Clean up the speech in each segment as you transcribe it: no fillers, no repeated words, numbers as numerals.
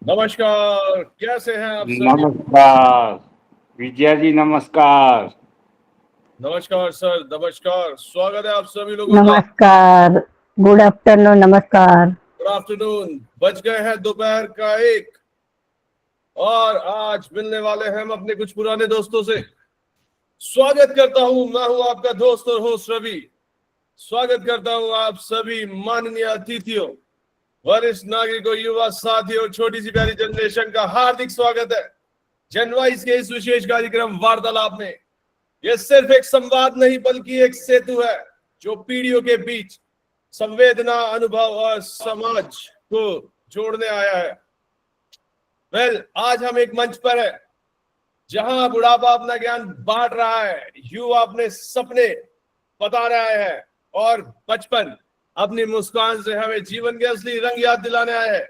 नमस्कार, कैसे हैं आप सभी? नमस्कार विजया जी, नमस्कार। नमस्कार सर, नमस्कार। स्वागत है आप सभी लोगों का। नमस्कार, गुड आफ्टरनून, नमस्कार। Good afternoon. बज गए हैं दोपहर का 1 और आज मिलने वाले हैं हम अपने कुछ पुराने दोस्तों से। स्वागत करता हूं, मैं हूं आपका दोस्त और होस्ट रवि। स्वागत करता हूं आप सभी माननीय अतिथियों, वरिष्ठ नागरिकों, युवा साथियों, छोटी सी प्यारी जनरेशन का हार्दिक स्वागत है जनवाइस के इस विशेष कार्यक्रम वार्तालाप में। यह सिर्फ एक संवाद नहीं बल्कि एक सेतु है जो पीढ़ियों के बीच संवेदना, अनुभव और समाज को जोड़ने आया है। आज हम एक मंच पर है जहां बुढ़ापा अपना ज्ञान बांट रहा है, युवा अपने सपने बता रहे हैं और बचपन अपनी मुस्कान से हमें जीवन के असली रंग याद दिलाने आए हैं।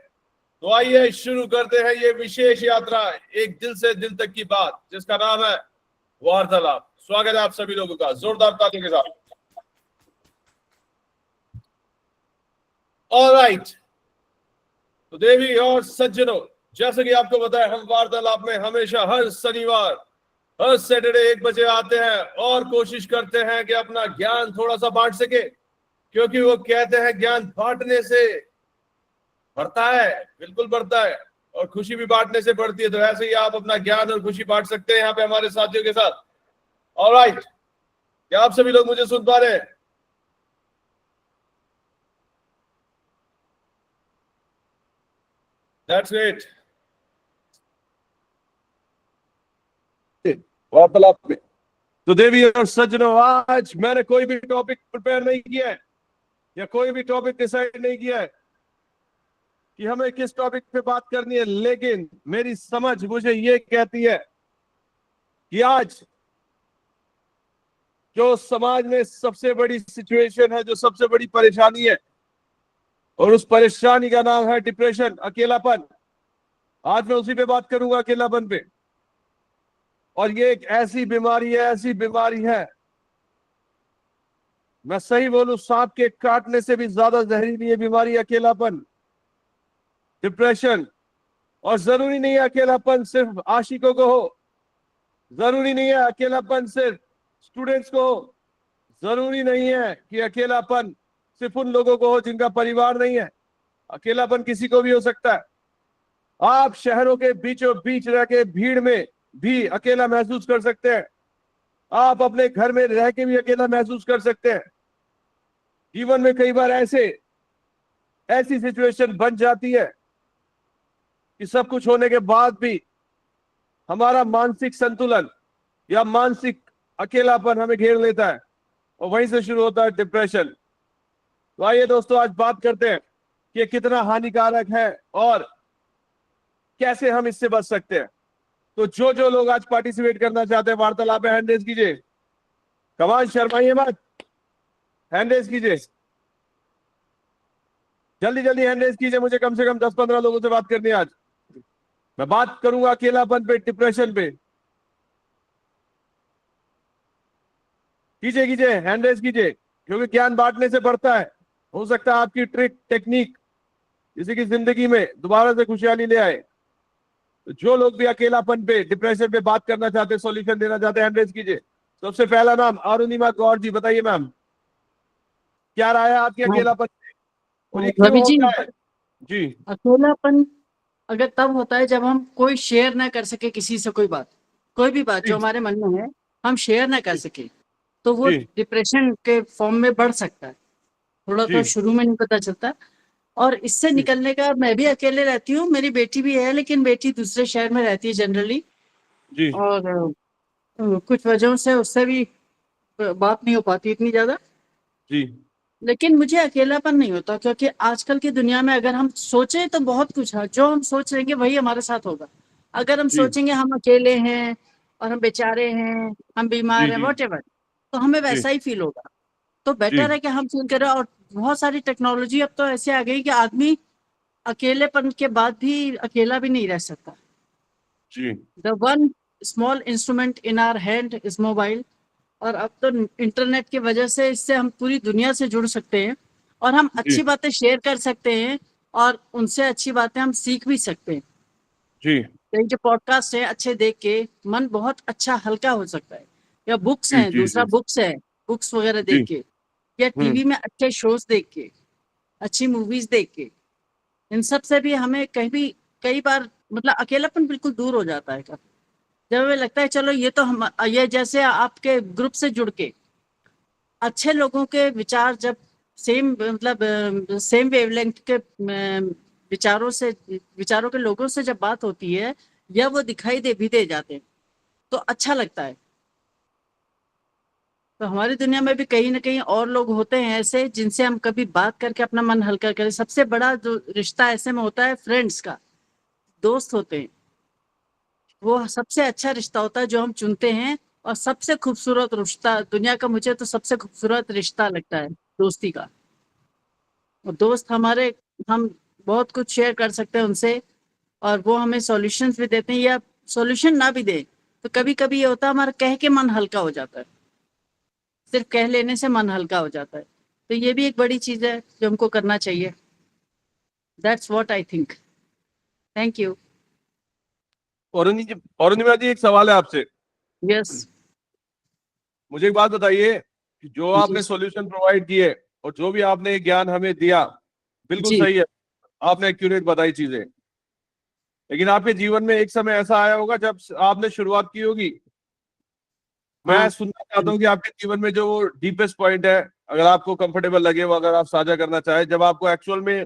तो आइए शुरू करते हैं ये विशेष यात्रा, एक दिल से दिल तक की बात, जिसका नाम है वार्तालाप। स्वागत है आप सभी लोगों का जोरदार तालियों के साथ। ऑलराइट, तो देवी और सज्जनों, जैसे कि आपको पता है हम वार्तालाप में हमेशा हर शनिवार, हर सैटरडे 1 बजे आते हैं और कोशिश करते हैं कि अपना ज्ञान थोड़ा सा बांट सके, क्योंकि वो कहते हैं ज्ञान बांटने से बढ़ता है, बिल्कुल बढ़ता है, और खुशी भी बांटने से बढ़ती है। तो ऐसे ही आप अपना ज्ञान और खुशी बांट सकते हैं यहाँ पे हमारे साथियों के साथ। ऑलराइट, क्या आप सभी लोग मुझे सुन पा रहे हैं? That's great. वार्तालाप में तो देवी और सज्जनों, आज मैंने कोई भी टॉपिक प्रिपेयर नहीं किया है या कोई भी टॉपिक डिसाइड नहीं किया है कि हमें किस टॉपिक पे बात करनी है, लेकिन मेरी समझ मुझे ये कहती है कि आज जो समाज में सबसे बड़ी सिचुएशन है, जो सबसे बड़ी परेशानी है, और उस परेशानी का नाम है डिप्रेशन, अकेलापन। आज मैं उसी पे बात करूंगा, अकेलापन पे। और ये एक ऐसी बीमारी है, ऐसी बीमारी है, मैं सही बोलूं सांप के काटने से भी ज्यादा जहरीली ये बीमारी, अकेलापन, डिप्रेशन। और जरूरी नहीं है अकेलापन सिर्फ आशिकों को हो, जरूरी नहीं है अकेलापन सिर्फ स्टूडेंट्स को हो, जरूरी नहीं है कि अकेलापन सिर्फ उन लोगों को हो जिनका परिवार नहीं है। अकेलापन किसी को भी हो सकता है। आप शहरों के बीचों बीच रह के भीड़ में भी अकेला महसूस कर सकते हैं। आप अपने घर में रह के भी अकेला महसूस कर सकते हैं। जीवन में कई बार ऐसी सिचुएशन बन जाती है कि सब कुछ होने के बाद भी हमारा मानसिक संतुलन या मानसिक अकेलापन हमें घेर लेता है, और वहीं से शुरू होता है डिप्रेशन। तो आइए दोस्तों, आज बात करते हैं कि ये कितना हानिकारक है और कैसे हम इससे बच सकते हैं। तो जो लोग आज पार्टिसिपेट करना चाहते हैं वार्तालाप में, हैंड रेज कीजिए। कमान, शर्माइए मत, हैंड रेज कीजिए, जल्दी जल्दी हैंड रेज कीजिए। मुझे कम से कम 10-15 लोगों से बात करनी है आज। मैं बात करूंगा अकेलापन पे, डिप्रेशन पे। कीजिए कीजिए, हैंड रेज कीजिए, क्योंकि ज्ञान बांटने से बढ़ता है। हो सकता है आपकी ट्रिक, टेक्निक किसी की जिंदगी में दोबारा से खुशहाली ले आए। तो जो लोग भी अकेलापन पे, डिप्रेशन पे बात करना चाहते हैं, सॉल्यूशन देना चाहते हैं, हैंड रेज कीजिए। सबसे पहला नाम अरुणिमा कौर जी, बताइए मैम, क्या राय है आपकी अकेलापन और ये क्यों होता है? जी, अकेलापन अगर तब होता है जब हम कोई शेयर ना कर सके किसी से, कोई भी बात जो हमारे मन में है हम शेयर ना कर सके, तो वो डिप्रेशन के फॉर्म में बढ़ सकता है। थोड़ा तो शुरू में नहीं पता चलता। और इससे निकलने का, मैं भी अकेले रहती हूँ, मेरी बेटी भी है, लेकिन बेटी दूसरे शहर में रहती है जनरली, और कुछ वजहों से उससे भी बात नहीं हो पाती इतनी ज्यादा। लेकिन मुझे अकेलापन नहीं होता, क्योंकि आजकल की दुनिया में अगर हम सोचें तो बहुत कुछ है, जो हम सोच लेंगे वही हमारे साथ होगा। अगर हम सोचेंगे हम अकेले हैं और हम बेचारे हैं, हम बीमार हैं, व्हाटएवर, तो हमें वैसा ही फील होगा। तो बेटर है कि हम फील करें। और बहुत सारी टेक्नोलॉजी अब तो ऐसे आ गई कि आदमी अकेलेपन के बाद भी अकेला भी नहीं रह सकता। The one small instrument in our hand is mobile. और अब तो इंटरनेट की वजह से इससे हम पूरी दुनिया से जुड़ सकते हैं और हम अच्छी बातें शेयर कर सकते हैं और उनसे अच्छी बातें हम सीख भी सकते हैं। जी कई जो पॉडकास्ट है अच्छे देख के मन बहुत अच्छा हल्का हो सकता है, या बुक्स जी हैं, जी दूसरा जी बुक्स है, बुक्स वगैरह जी। देख के, या टीवी में अच्छे शोज देख के, अच्छी मूवीज देख के, इन सब से भी हमें कहीं भी कई बार मतलब अकेलापन बिल्कुल दूर हो जाता है। जब हमें लगता है चलो ये तो हम, ये जैसे आपके ग्रुप से जुड़ के अच्छे लोगों के विचार जब सेम मतलब सेम वेवलेंथ के विचारों के लोगों से जब बात होती है, या वो दिखाई दे भी दे जाते हैं, तो अच्छा लगता है। तो हमारी दुनिया में भी कहीं ना कहीं और लोग होते हैं ऐसे जिनसे हम कभी बात करके अपना मन हल्का करें। सबसे बड़ा जो रिश्ता ऐसे में होता है फ्रेंड्स का, दोस्त होते हैं, वो सबसे अच्छा रिश्ता होता है जो हम चुनते हैं। और सबसे खूबसूरत रिश्ता दुनिया का मुझे तो सबसे खूबसूरत रिश्ता लगता है दोस्ती का। और दोस्त हमारे, हम बहुत कुछ शेयर कर सकते हैं उनसे, और वो हमें सॉल्यूशंस भी देते हैं, या सॉल्यूशन ना भी दे तो कभी कभी ये होता है हमारा कह के मन हल्का हो जाता है, सिर्फ कह लेने से मन हल्का हो जाता है। तो ये भी एक बड़ी चीज है जो हमको करना चाहिए। That's what I think. Thank you. Aurangzeb ji, एक सवाल है आपसे। यस। मुझे एक बात बताइए कि जो जी आपने सॉल्यूशन प्रोवाइड किए और जो भी आपने ज्ञान हमें दिया, बिल्कुल जी। सही है, आपने एक्यूरेट बताई चीजें। लेकिन आपके जीवन में एक समय ऐसा आया होगा जब आपने शुरुआत की होगी। मैं हाँ। सुनना चाहता हूँ कि आपके जीवन में जो वो डीपेस्ट पॉइंट है, अगर आपको कंफर्टेबल लगे वो, अगर आप साझा करना चाहे, जब आपको एक्चुअल में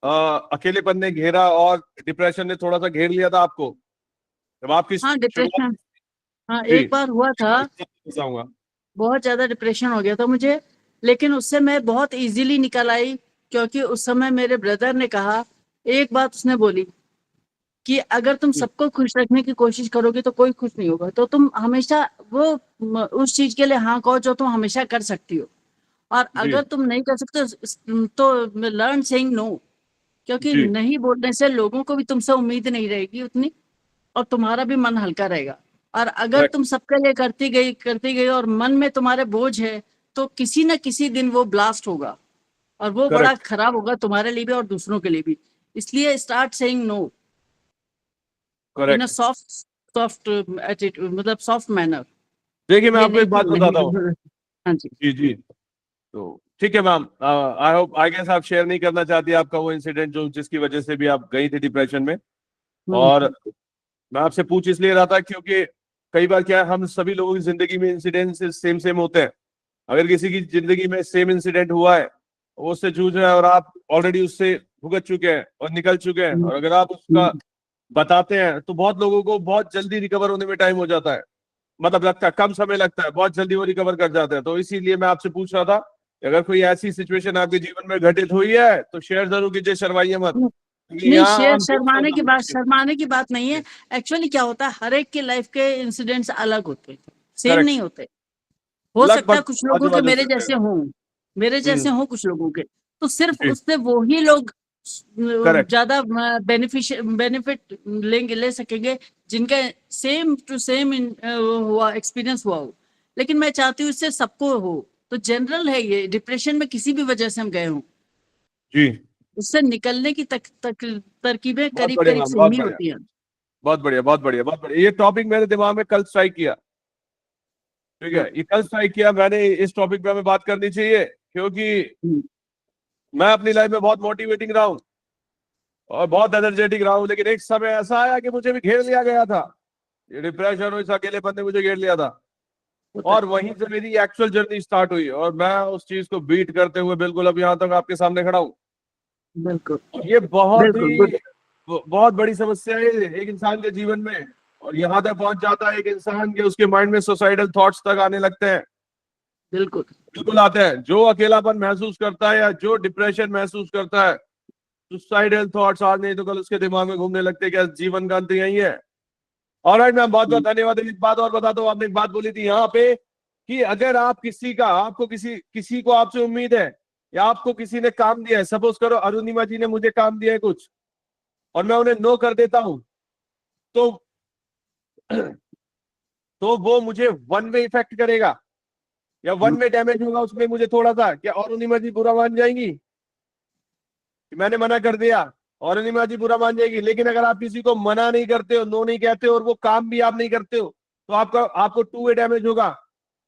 अकेलेपन ने घेरा और डिप्रेशन ने थोड़ा सा घेर लिया था आपको, जब आपकी हाँ शुरुआत। डिप्रेशन। हाँ जी, एक बार हुआ था, बताऊंगा। बहुत ज्यादा डिप्रेशन हो गया था मुझे, लेकिन उससे मैं बहुत इजीली निकल आई। क्योंकि उस समय मेरे ब्रदर ने कहा, एक बात उसने बोली कि अगर तुम सबको खुश रखने की कोशिश करोगे तो कोई खुश नहीं होगा, तो तुम हमेशा वो उस चीज के लिए हाँ कहो जो तुम हमेशा कर सकती हो, और जी अगर तुम नहीं कर सकते तो लर्न सेइंग नो। क्योंकि जी। नहीं बोलने से लोगों को भी तुमसे उम्मीद नहीं रहेगी उतनी, और तुम्हारा भी मन हल्का रहेगा। और अगर करेक्ट तुम सबके लिए करती गई और मन में तुम्हारे बोझ है, तो किसी न किसी दिन वो ब्लास्ट होगा, और वो बड़ा करेक्ट खराब होगा तुम्हारे लिए भी और दूसरों के लिए भी। इसलिए start saying no in a correct. Soft soft attitude, मतलब सॉफ्ट मैनर। देखिए, मैं ये आपको नहीं एक कि बात बताता हूँ। नहीं। हाँ जी। जी जी। तो ठीक है ma'am, I hope, I guess आप शेयर नहीं करना चाहती आपका वो इंसिडेंट जो जिसकी वजह से भी आप गई थी डिप्रेशन में। और हम्म। मैं आपसे पूछ इसलिए रहा था क्योंकि कई बार क्या है, हम सभी लोगों की जिंदगी में इंसिडेंट सेम सेम होते हैं। अगर किसी की जिंदगी में सेम इंसिडेंट हुआ है, वो उससे जूझ रहा है और आप ऑलरेडी उससे भुगत चुके हैं और निकल चुके हैं, हम्म, और अगर आप उसका हम्म, बताते हैं तो बहुत लोगों को बहुत जल्दी रिकवर होने में टाइम हो जाता है। मतलब लगता है कम समय लगता है, बहुत जल्दी वो रिकवर कर जाते हैं। तो इसीलिए मैं आपसे पूछ रहा था कि अगर कोई ऐसी सिचुएशन आपके जीवन में घटित हुई है तो शेयर जरूर कीजिए, शर्माइए मत, हम्म। क्योंकि नहीं, यहाँ शेर हम जो करना शर्माने की बात नहीं है। एक्चुअली क्या होता है, हर एक के लाइफ के इंसिडेंट्स अलग होते हैं, सेम करेक्ट, नहीं होते। हो सकता है लगभग कुछ लोगों आजू के बाजू से होते हैं। मेरे जैसे हम्म। हों कुछ लोगों के, तो सिर्फ जी। उससे वो ही लोग करेक्ट। ज्यादा बेनिफिट ले सकेंगे, जिनका सेम टू सेम हुआ एक्सपीरियंस हुआ हो। लेकिन मैं चाहती हूँ इससे सबको हो। तो जनरल है ये, डिप्रेशन में किसी भी वजह से हम गए हों, जी। उससे निकलने की तरकीबें बहुत करीब बढ़िया करीब मैम, सेम बहुत ही बढ़िया, होती हैं। बहुत बढ़िया, बहुत बढ़िया, बहुत बढ़िया। ये टॉपिक मेरे दिमाग में कल स्ट्राइक किया। ठीक है, हाँ। ये कल स्ट्राइक किया मैंने, इस टॉपिक पे हमें बात करनी चाहिए, क्योंकि हम्म, मैं अपनी लाइफ में बहुत मोटिवेटिंग रहा हूँ और बहुत एनर्जेटिक रहा हूँ, लेकिन एक समय ऐसा आया कि मुझे भी घेर लिया गया था। ये डिप्रेशन और इस अकेलेपन ने मुझे घेर लिया था। होता है। और वहीं से मेरी एक्चुअल जर्नी स्टार्ट हुई और मैं उस चीज को बीट करते हुए बिल्कुल अब यहाँ तक आपके सामने खड़ा हूँ। बिल्कुल। और ये बहुत बिल्कुल ही गुड। बहुत बड़ी समस्या है एक इंसान के जीवन में। और यहाँ तक पहुंच जाता है एक इंसान के, उसके माइंड में सुसाइडल थॉट्स तक आने लगते हैं। बिल्कुल। बिल्कुल आते हैं। जो अकेलापन महसूस करता है या जो डिप्रेशन महसूस करता है, सुसाइडल थॉट्स आज नहीं तो कल उसके दिमाग में घूमने लगते हैं, क्या जीवन का अंत यही है। ऑलराइट मैम, बहुत बहुत धन्यवाद। एक बात और बता दो, आपने एक बात बोली थी यहाँ पे कि अगर आप किसी का, आपको किसी किसी को आपसे उम्मीद है, या आपको किसी ने काम दिया है, सपोज करो अरुणिमा जी ने मुझे काम दिया है कुछ, और मैं उन्हें नो कर देता हूं, तो तो वो मुझे वन वे इफेक्ट करेगा या वन वे डैमेज होगा उसमें मुझे थोड़ा सा, क्या अरुणिमा जी बुरा मान जाएंगी कि मैंने मना कर दिया? अरुणिमा जी बुरा मान जाएगी, लेकिन अगर आप किसी को मना नहीं करते हो, नो नहीं कहते हो, और वो काम भी आप नहीं करते हो, तो आपको 2 वे डैमेज होगा।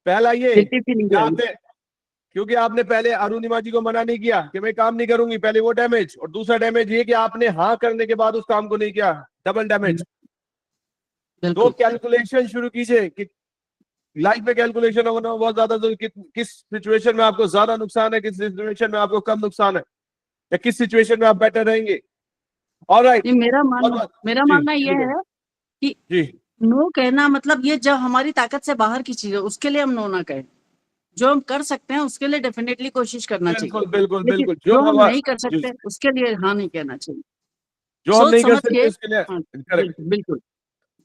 पहला ये बिल्कुल भी नहीं कि करेंगे। आपने क्योंकि आपने पहले अरुणिमा जी को मना नहीं किया कि मैं काम नहीं करूंगी, पहले वो डैमेज, और दूसरा डैमेज ये कि आपने हाँ करने के बाद उस काम को नहीं किया, डबल डैमेज। दो बिल्कुल कैलकुलेशन शुरू कीजिए कि लाइफ में कैलकुलेशन होना बहुत ज्यादा जरूरी, किस सिचुएशन में आपको ज्यादा नुकसान है, किस सिचुएशन में आपको कम नुकसान है, या किस सिचुएशन में आप बेटर रहेंगे। ऑलराइट, ये मेरा जी मानना ये बिल्कुल है कि जी, नो कहना मतलब ये जब हमारी ताकत से बाहर की चीज है उसके लिए हम नो ना कहें। जो हम कर सकते हैं उसके लिए डेफिनेटली कोशिश करना चाहिए, बिल्कुल बिल्कुल लेकिन बिल्कुल, जो हम नहीं कर जी, सकते उसके लिए हाँ नहीं कहना चाहिए। जो हम सोच नहीं कर समझ के, सकते उसके लिए हाँ करेक्ट। बिल्कुल बिल्कुल,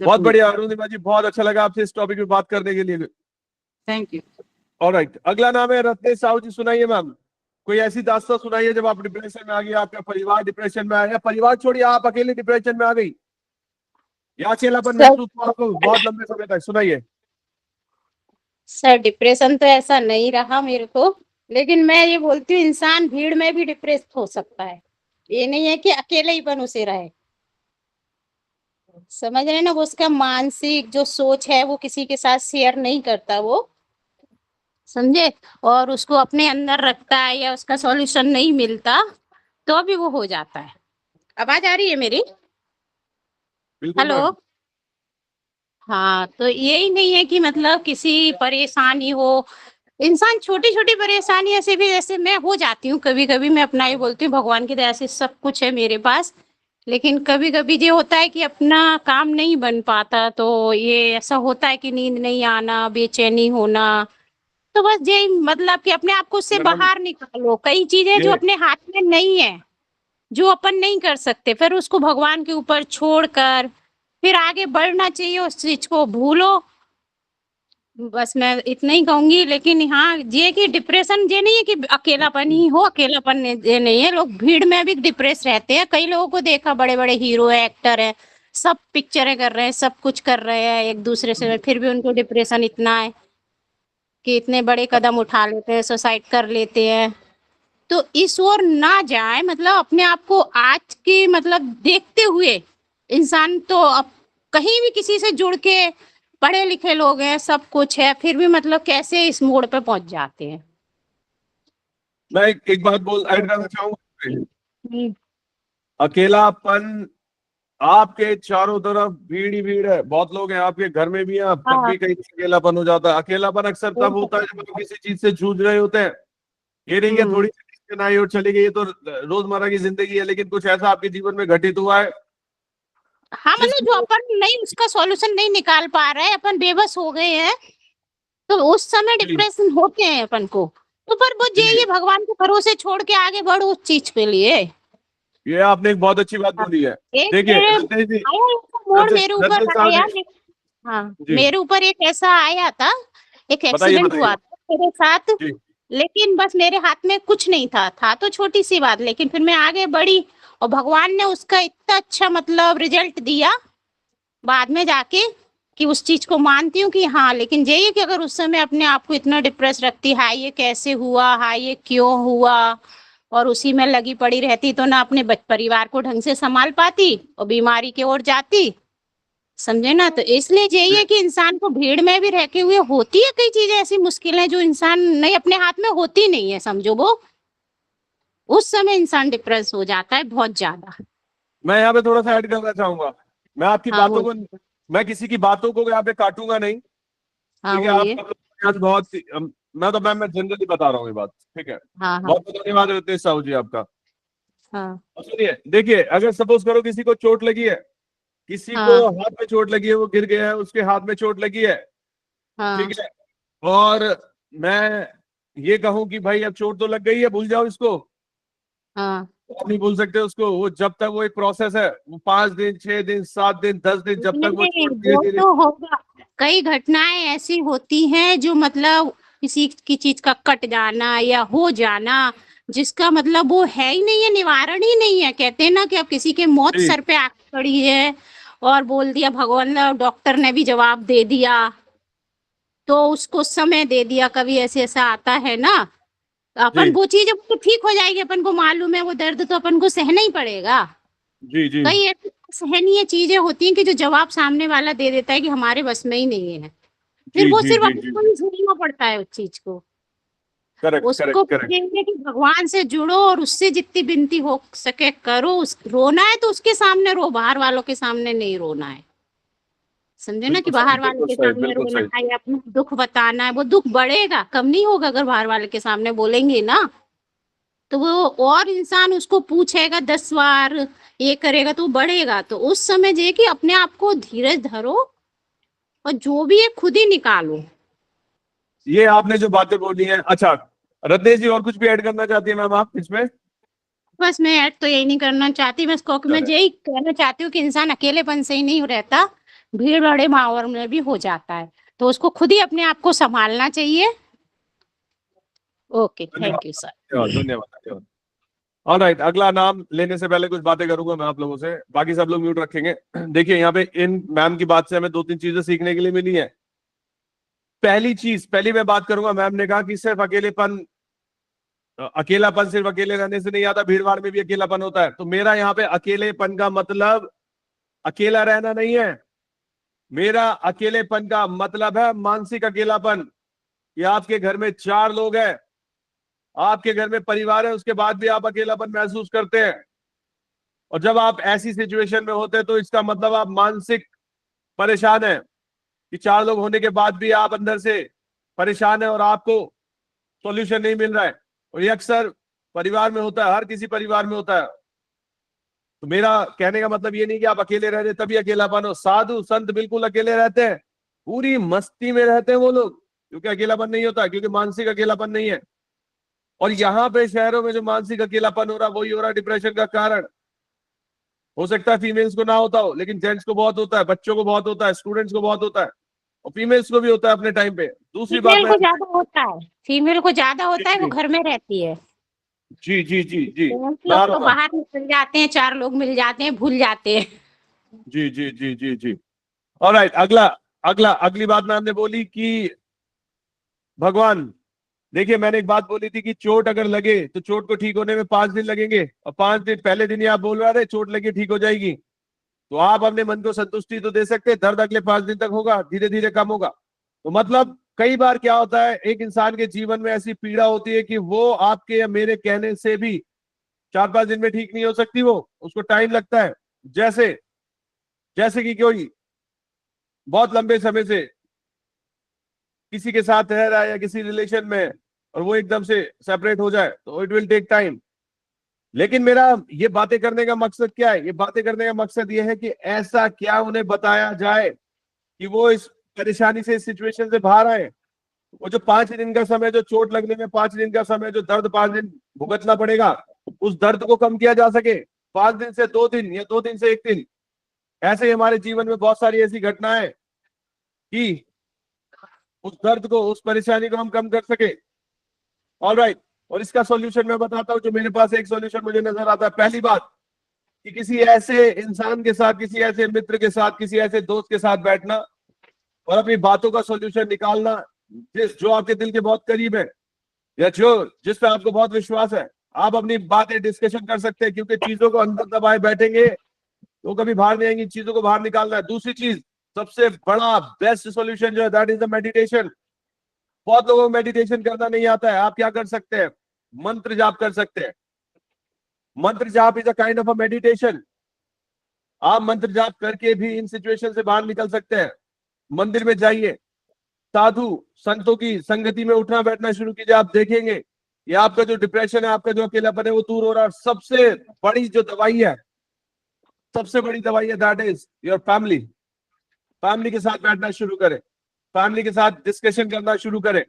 बहुत डेफिनेटली। बढ़िया अरुणिमा जी, बहुत अच्छा लगा आपसे इस टॉपिक पे बात करने के लिए। Thank you. ऑलराइट, अगला नाम है रत्नेश साहू जी। सुनाइए मैम, कोई ऐसी दास्तान सुनाइए जब आप डिप्रेशन में आ गई, आपका परिवार डिप्रेशन में आया, या परिवार छोड़िए आप अकेले डिप्रेशन में आ गई, या अकेलापन सर महसूस हुआ आपको बहुत लंबे समय तक, सुनाइए। सर डिप्रेशन तो ऐसा नहीं रहा मेरे को, लेकिन मैं ये बोलती हूँ इंसान भीड़ में भी डिप्रेस हो सकता है। ये नहीं है कि अकेले ही बन उसे रहे। समझ रहे हैं ना, वो उसका मानसिक जो सोच है वो किसी के साथ शेयर नहीं करता वो, समझे, और उसको अपने अंदर रखता है या उसका सॉल्यूशन नहीं मिलता तो भी वो हो जाता है। आवाज आ रही है मेरी? बिल्कुल हेलो। मैम, हाँ, तो यही नहीं है कि मतलब किसी परेशानी हो, इंसान छोटी छोटी परेशानियों से भी, जैसे मैं हो जाती हूँ कभी कभी, मैं अपना ही बोलती हूँ, भगवान की दया से सब कुछ है मेरे पास, लेकिन कभी कभी ये होता है कि अपना काम नहीं बन पाता, तो ये ऐसा होता है कि नींद नहीं आना, बेचैनी होना। तो बस यही मतलब कि अपने आप को उससे मैडम बाहर निकालो। कई चीजें जो ये अपने हाथ में नहीं है, जो अपन नहीं कर सकते, फिर उसको भगवान के ऊपर छोड़कर फिर आगे बढ़ना चाहिए, उस चीज को भूलो। बस मैं इतना ही कहूंगी। लेकिन हाँ, ये कि डिप्रेशन ये नहीं है कि अकेलापन ही हो, अकेलापन ये नहीं है, लोग भीड़ में भी डिप्रेस रहते हैं। कई लोगों को देखा, बड़े बड़े हीरो है, एक्टर है, सब पिक्चरें कर रहे हैं, सब कुछ कर रहे हैं एक दूसरे से, फिर भी उनको डिप्रेशन इतना है कि इतने बड़े कदम उठा लेते हैं, सुसाइड कर लेते हैं। तो इस ओर ना जाए, मतलब अपने आप को आज की मतलब देखते हुए इंसान तो अब कहीं भी किसी से जुड़ के, पढ़े लिखे लोग हैं, सब कुछ है, फिर भी मतलब कैसे इस मोड़ पे पहुंच जाते हैं। मैं एक बात बोल ऐड करना चाहूंगा। हम्म। अकेलापन आपके चारों तरफ भीड़ ही भीड़ है, बहुत लोग हैं, आपके घर में भी हैं, तब हाँ, भी कहीं अकेलापन हो जाता है। अकेलापन अक्सर तब होता है जब आप किसी चीज से जूझ रहे होते हैं। ये नहीं कि हम्म। थोड़ी सी टेंशन आई और चली गई, ये तो रोजमर्रा की जिंदगी है, लेकिन कुछ ऐसा आपके जीवन में घटित हुआ है हाँ, मतलब जो जिसको अपन नहीं, उसका सॉल्यूशन नहीं निकाल पा रहे हैं, अपन बेबस हो गए हैं, तो उस समय जी डिप्रेशन होते हैं अपन को। तो पर वो जी, ये भगवान के भरोसे छोड़ के आगे बढ़ो उस चीज के लिए। ये आपने एक बहुत अच्छी बात हाँ, बोली है। एक देखिए मेरे रत्नेश जी, आया ऐसा मोड़ रत्नेश मेरे ऊपर रत्नेश साहब आया। जी, हाँ, जी मेरे ऊपर एक ऐसा आया था, एक बताइए एक्सीडेंट बताइए, हुआ था मेरे साथ। जी लेकिन बस मेरे हाथ में कुछ नहीं था तो छोटी सी बात, लेकिन फिर मैं आगे बढ़ी और भगवान ने उसका इतना अच्छा मतलब रिजल्ट दिया बाद में जाके, कि उस चीज को मानती हूँ कि हाँ। लेकिन यही है कि अगर उस समय अपने आप को इतना डिप्रेस रखती, हाय ये कैसे हुआ, हाय ये क्यों हुआ, और उसी में लगी पड़ी रहती, तो ना अपने परिवार को ढंग से संभाल पाती और बीमारी की ओर जाती, समझे ना। तो इसलिए यही है कि इंसान को भीड़ में भी रह के हुए होती है कई चीजें ऐसी मुश्किलें जो इंसान नहीं, अपने हाथ में होती नहीं है, समझो वो, उस समय इंसान डिप्रेस हो जाता है बहुत ज्यादा। मैं यहाँ पे थोड़ा सा ऐड करना चाहूंगा। मैं आपकी हाँ बातों बोल। को, मैं किसी की बातों को यहाँ पे काटूंगा नहीं। हाँ ठीक है, आप बोलिए। सब लोग आज बहुत मैं तो मैं जनरली बता रहा हूँ ये बात, ठीक है। हाँ हाँ बहुत बहुत धन्यवाद रितेश साहू जी आपका। हाँ अब सुनिए, देखिए अगर सपोज करो किसी को चोट लगी है, किसी को हाँ हाथ में चोट लगी है, वो गिर गया है, उसके हाथ में चोट लगी है, हाँ ठीक है, और मैं ये कहूं कि भाई अब चोट तो लग गई है, भूल जाओ इसको, हाँ। आप नहीं भूल सकते उसको। वो जब तक वो एक प्रोसेस है, वो 5 दिन 6 दिन 7 दिन 10 दिन, जब तक वो नहीं, चोट धीरे वो धीरे, तो होगा। कई घटनाएं ऐसी होती हैं जो मतलब किसी की चीज का कट जाना या हो जाना, जिसका मतलब वो है ही नहीं है, निवारण ही नहीं है। कहते हैं ना कि अब किसी के मौत जी सर पे आके खड़ी है और बोल दिया भगवान ने, डॉक्टर ने भी जवाब दे दिया, तो उसको समय दे दिया, कभी ऐसे ऐसा आता है ना। तो अपन जी वो चीज, अब तो ठीक हो जाएगी, अपन को मालूम है, वो दर्द तो अपन को सहना ही पड़ेगा। जी जी कई ऐसी सहनीय चीजें होती हैं कि जो जवाब सामने वाला दे देता है कि हमारे बस में ही नहीं है, फिर जी वो जी सिर्फ जी अपने जी को ही झेलना पड़ता है उस चीज को। करेक्ट उसको करेक्ट करेक्ट। कहेंगे कि भगवान से जुड़ो और उससे जितनी विनती हो सके करो। उस रोना है तो उसके सामने रो, बाहर वालों के सामने नहीं रोना है। समझे ना कि बिल्कुल सही, बाहर वाले बिल्कुल के सही, सामने बिल्कुल रोना सही। है या अपना दुख बताना है, वो दुख बढ़ेगा, कम नहीं होगा। अगर बाहर वाले के सामने बोलेंगे ना तो वो और इंसान उसको पूछेगा 10 बार, ये करेगा तो वो बढ़ेगा। तो उस समय जो है कि अपने आप को धीरज धरो और जो भी है खुद ही निकालो। ये आपने जो बातें बोली हैं, अच्छा रत्नेश जी और कुछ भी ऐड करना चाहती है मैम आप इसमें? बस मैं ऐड तो यही नहीं करना चाहती, बस क्योंकि मैं यही कहना चाहती हूँ कि इंसान अकेलेपन से ही नहीं रहता, भीड़ भरे माहौल में भी हो जाता है। तो उसको खुद ही अपने आप को संभालना चाहिए। ओके, धन्यवाद थैंक यू सर। धन्यवाद धन्यवाद धन्यवाद। ऑलराइट, अगला नाम लेने से पहले कुछ बातें करूंगा मैं आप लोगों से, बाकी सब लोग म्यूट रखेंगे। देखिए यहाँ पे इन मैम की बात से हमें 2-3 चीजें सीखने के लिए मिली है। पहली मैं बात करूंगा, मैम ने कहा कि सिर्फ अकेलापन सिर्फ अकेले रहने से नहीं आता, भीड़ भाड़ में भी अकेलापन होता है। तो मेरा यहाँ पे अकेलेपन का मतलब अकेला रहना नहीं है, मेरा अकेलेपन का मतलब है मानसिक अकेलापन। कि आपके घर में 4 लोग हैं, आपके घर में परिवार है, उसके बाद भी आप अकेलापन महसूस करते हैं। और जब आप ऐसी सिचुएशन में होते हैं तो इसका मतलब आप मानसिक परेशान हैं, कि 4 लोग होने के बाद भी आप अंदर से परेशान है और आपको सॉल्यूशन नहीं मिल रहा है। और ये अक्सर परिवार में होता है, हर किसी परिवार में होता है। तो मेरा कहने का मतलब ये नहीं कि आप अकेले रह रहे तभी अकेलापन हो। साधु संत बिल्कुल अकेले रहते हैं, पूरी मस्ती में रहते हैं वो लोग, क्योंकि अकेलापन नहीं होता, क्योंकि मानसिक अकेलापन नहीं है। और यहाँ पे शहरों में जो मानसिक अकेलापन हो रहा, वही हो रहा डिप्रेशन का कारण। हो सकता है फीमेल्स को ना होता हो, लेकिन जेंट्स को बहुत होता है, बच्चों को बहुत होता है, स्टूडेंट्स को बहुत होता है, और फीमेल्स को भी होता है अपने टाइम पे। दूसरी बात फीमेल मैं, को ज्यादा होता है, फीमेल को ज्यादा होता है, वो घर में रहती है। जी जी जी जी, जेंट्स मैं आ लोग रहा तो हूँ मैम। बाहर निकल जाते हैं, 4 लोग मिल जाते हैं, भूल जाते हैं। जी जी जी जी जी। ऑलराइट, अगला अगला अगली बात मैम ने बोली कि भगवान, देखिए मैंने एक बात बोली थी कि चोट अगर लगे तो चोट को ठीक होने में 5 दिन लगेंगे, और 5 दिन पहले दिन ही आप बोल रहे थे चोट लगी ठीक हो जाएगी। तो आप अपने मन को संतुष्टि तो दे सकते हैं, दर्द अगले 5 दिन तक होगा, धीरे धीरे कम होगा। तो मतलब कई बार क्या होता है, एक इंसान के जीवन में ऐसी पीड़ा होती है कि वो आपके या मेरे कहने से भी 4-5 दिन में ठीक नहीं हो सकती, वो उसको टाइम लगता है। जैसे जैसे कि कोई बहुत लंबे समय से किसी के साथ रह रहा है या किसी रिलेशन में है, और वो एकदम से सेपरेट हो जाए, तो इट विल टेक टाइम। लेकिन मेरा ये बातें करने का मकसद क्या है, ये बातें करने का मकसद ये है कि ऐसा क्या उन्हें बताया जाए कि वो इस परेशानी से, इस सिचुएशन से बाहर आए। वो जो 5 दिन का समय, जो चोट लगने में 5 दिन का समय, जो दर्द 5 दिन भुगतना पड़ेगा, उस दर्द को कम किया जा सके 5 दिन से 2 दिन या 2 दिन से 1 दिन। ऐसे ही हमारे जीवन में बहुत सारी ऐसी घटनाएं कि उस दर्द को, उस परेशानी को हम कम कर सके। ऑलराइट, और इसका सॉल्यूशन मैं बताता हूँ। जो मेरे पास एक सॉल्यूशन मुझे नजर आता है, पहली बात कि किसी ऐसे इंसान के साथ, किसी ऐसे मित्र के साथ, किसी ऐसे दोस्त के साथ बैठना और अपनी बातों का सॉल्यूशन निकालना, जो आपके दिल के बहुत करीब है या जिस पे आपको बहुत विश्वास है। आप अपनी बातें डिस्कशन कर सकते हैं, क्योंकि चीजों को अंदर दबाए बैठेंगे तो कभी बाहर नहीं आएंगी, चीजों को बाहर निकालना है। दूसरी चीज, सबसे बड़ा बेस्ट सॉल्यूशन जो है, दैट इज द मेडिटेशन। बहुत लोगों को मेडिटेशन करना नहीं आता है। आप क्या कर सकते हैं, मंत्र जाप कर सकते हैं। मंत्र जाप is a kind of a meditation. आप मंत्र जाप करके भी इन सिचुएशन से बाहर निकल सकते हैं। मंदिर में जाइए, साधु संतों की संगति में उठना बैठना शुरू कीजिए, आप देखेंगे ये आपका जो डिप्रेशन है, आपका जो अकेलापन है, वो दूर हो रहा है। सबसे बड़ी जो दवाई है, सबसे बड़ी दवाई है, that is your family. Family के साथ बैठना शुरू करें, फैमिली के साथ डिस्कशन करना शुरू करें।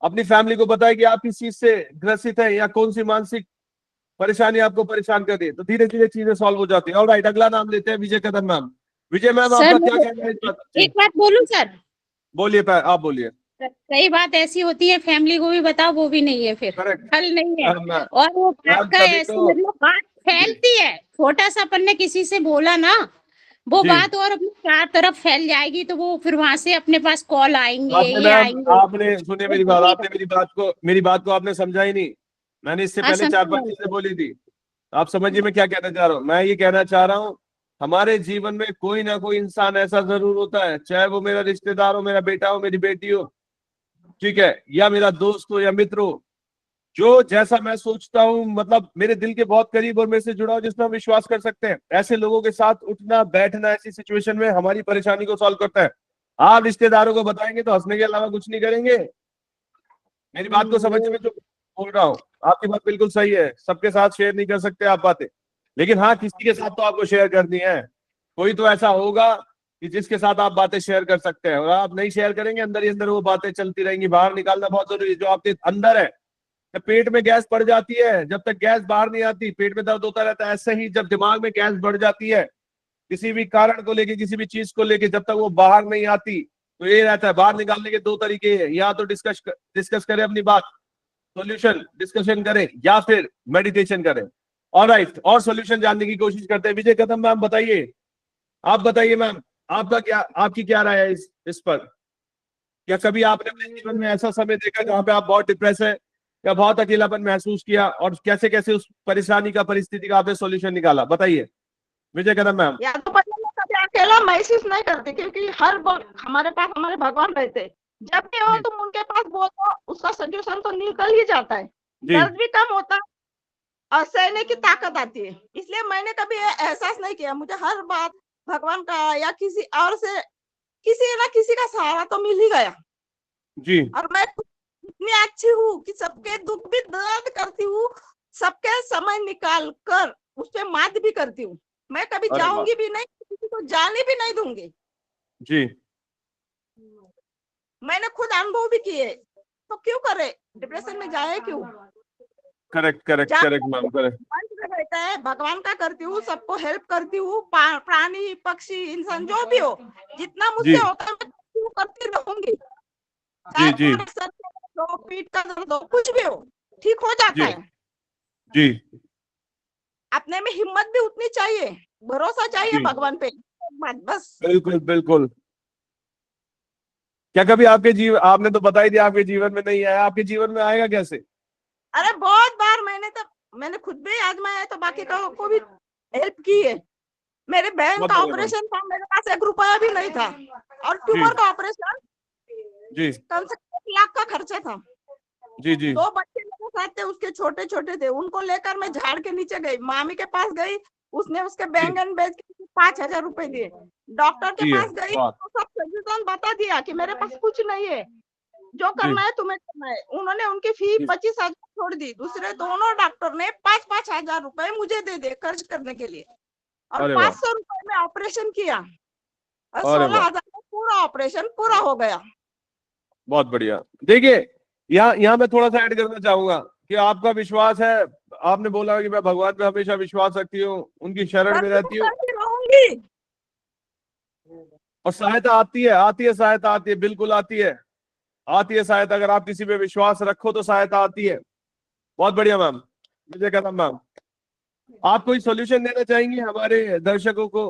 अपनी फैमिली को बताएं कि आप किस चीज से ग्रसित है या कौन सी मानसिक परेशानी आपको परेशान कर रही है, तो धीरे धीरे चीजें सॉल्व हो जाती है। ऑलराइट, अगला नाम लेते हैं विजय कदम मैम। विजय मैम, सर आपका क्या मैं कहना है इस बात? जी एक बात बोलूं सर? बोलिए, आप बोलिए। कई बात ऐसी होती है, फैमिली को भी बताओ वो भी नहीं है, फिर करेक्ट हल नहीं है। मैम, और वो बात मैम का तभी ऐसे तो, मतलब बात जी फैलती है, छोटा सा अपन ने किसी से बोला ना, वो जी। बात और अपनी 4 तरफ फैल जाएगी, तो वो फिर वहां से अपने पास कॉल आएंगे, आपने ये मैम, आएंगे। आपने सुनिए वो मेरी बात, बढ़ेगा। आपने मेरी बात को आपने समझा ही नहीं। मैंने इससे हाँ पहले समझ 4-5 गए। चीजें बोली थी। आप समझिए मैं क्या कहना चाह रहा हूँ। मैं ये कहना चाह रहा हूँ हमारे जीवन में कोई ना कोई इंसान ऐसा जरूर होता है, चाहे वो मेरा रिश्तेदार हो, मेरा बेटा हो, मेरी बेटी हो, ठीक है, या मेरा दोस्त हो या मित्र हो, जो जैसा मैं सोचता हूँ मतलब मेरे दिल के बहुत करीब और मेरे से जुड़ा हो, जिसमें हम विश्वास कर सकते हैं, ऐसे लोगों के साथ उठना बैठना ऐसी सिचुएशन में हमारी परेशानी को सॉल्व करता है। आप रिश्तेदारों को बताएंगे तो हंसने के अलावा कुछ नहीं करेंगे। मेरी बात को समझने में जो बोल रहा हूँ, आपकी बात बिल्कुल सही है, सबके साथ शेयर नहीं कर सकते आप बातें, लेकिन हाँ किसी के साथ तो आपको शेयर करनी है। कोई तो ऐसा होगा कि जिसके साथ आप बातें शेयर कर सकते हैं, और आप नहीं शेयर करेंगे अंदर ही अंदर वो बातें चलती रहेंगी। बाहर निकालना बहुत जरूरी है जो आपके अंदर है। जब पेट में गैस बढ़ जाती है, जब तक गैस बाहर नहीं आती पेट में दर्द होता रहता है। ऐसे ही जब दिमाग में गैस बढ़ जाती है किसी भी कारण को लेके, किसी भी चीज को लेके, जब तक वो बाहर नहीं आती तो ये रहता है। बाहर निकालने के दो तरीके हैं, या तो डिस्कस करें अपनी बात, सॉल्यूशन डिस्कशन करें, या फिर मेडिटेशन करें। ऑलराइट, और सॉल्यूशन जानने की कोशिश करते हैं। विजय कदम मैम बताइए, आप बताइए मैम, आपका क्या, आपकी क्या राय है इस पर? क्या कभी आपने अपने जीवन में ऐसा समय देखा जहाँ पे आप बहुत डिप्रेस है या बहुत अकेलापन महसूस किया, और कैसे कैसे उस परेशानी का, परिस्थिति का आपने सॉल्यूशन निकाला? बताइए विजय कदम मैम। या तो पहले मैं कभी अकेला महसूस नहीं करती, क्योंकि हर वक्त हमारे पास हमारे भगवान रहते। जब भी हो तुम उनके पास बोलो, उसका सॉल्यूशन तो निकल ही जाता है, दर्द भी कम होता है और सहने की ताकत आती है। इसलिए मैंने कभी एहसास नहीं किया, मुझे हर बात भगवान का या किसी और से, किसी ना किसी का सहारा तो मिल ही गया जी। और मैं इतनी अच्छी हूँ कि सबके दुख भी दर्द करती हूँ, सबके समय निकाल कर उस पर मात भी करती हूँ। मैं कभी अरे वाह। जाऊंगी भी नहीं, किसी को जाने भी नहीं दूंगी। जी। मैंने खुद अनुभव भी किए, तो क्यों करे, डिप्रेशन में जाए क्यों? करेक्ट करेक्ट जहाँ करेक्ट मैम, करेक्ट। मन में रहता है भगवान का करती हूँ, सबको हेल्प करती हूँ, प्राणी पक्षी इंसान जो भी हो, जितना जी मुझसे होता है मैं करती रहूंगी। जी चाहे जी पूरे सर में दर्द हो, पीठ का दर्द हो, कुछ भी हो, ठीक हो जाता जी है। जी अपने में हिम्मत भी उतनी चाहिए, भरोसा चाहिए जी, भगवान पे, बस। बिल्कुल बिल्कुल। क्या कभी आपके जीवन, आपने तो बता ही दिया आपके जीवन में नहीं आया, आपके जीवन में आएगा कैसे? अरे बहुत बार मैंने खुद भी आजमाया है, तो बाकी को भी हेल्प की है। मेरे बहन बहुत का बढ़िया मैम। ऑपरेशन था, मेरे पास 1 रुपया भी नहीं था, और जी ट्यूमर का ऑपरेशन जी कम से कम 1 लाख का खर्चा था। जी जी 2 बच्चे मेरे साथ थे, उसके छोटे छोटे थे, उनको लेकर मैं झाड़ के नीचे गई, मामी के पास गई, उसने उसके जी बैंगन बेच के 5,000 रुपए दिए। डॉक्टर के जी है पास गई बात। तो सब सजेशन बता दिया कि मेरे पास कुछ नहीं है, जो जी करना है तुम्हें करना है। उन्होंने उनकी फी जी 25,000 छोड़ दी। दूसरे दोनों डॉक्टर ने 5,000 रुपए मुझे दे दे खर्च करने के लिए, और अरे वाह, 500 रुपए में ऑपरेशन किया, और अरे वाह, 16,000 में पूरा ऑपरेशन पूरा हो गया। बहुत बढ़िया। देखिए यहाँ यहाँ मैं थोड़ा सा ऐड करना चाहूंगा कि आपका विश्वास है, आपने बोला कि मैं भगवान पे हमेशा विश्वास रखती हूँ, उनकी शरण में रहती हूँ, करती रहूंगी। और सहायता आती है सहायता आती है, बिल्कुल आती है, आती है सहायता। अगर आप किसी पे विश्वास रखो तो सहायता आती है। बहुत बढ़िया मैम। विजय कदम मैम, आप कोई सॉल्यूशन देना चाहेंगे हमारे दर्शकों को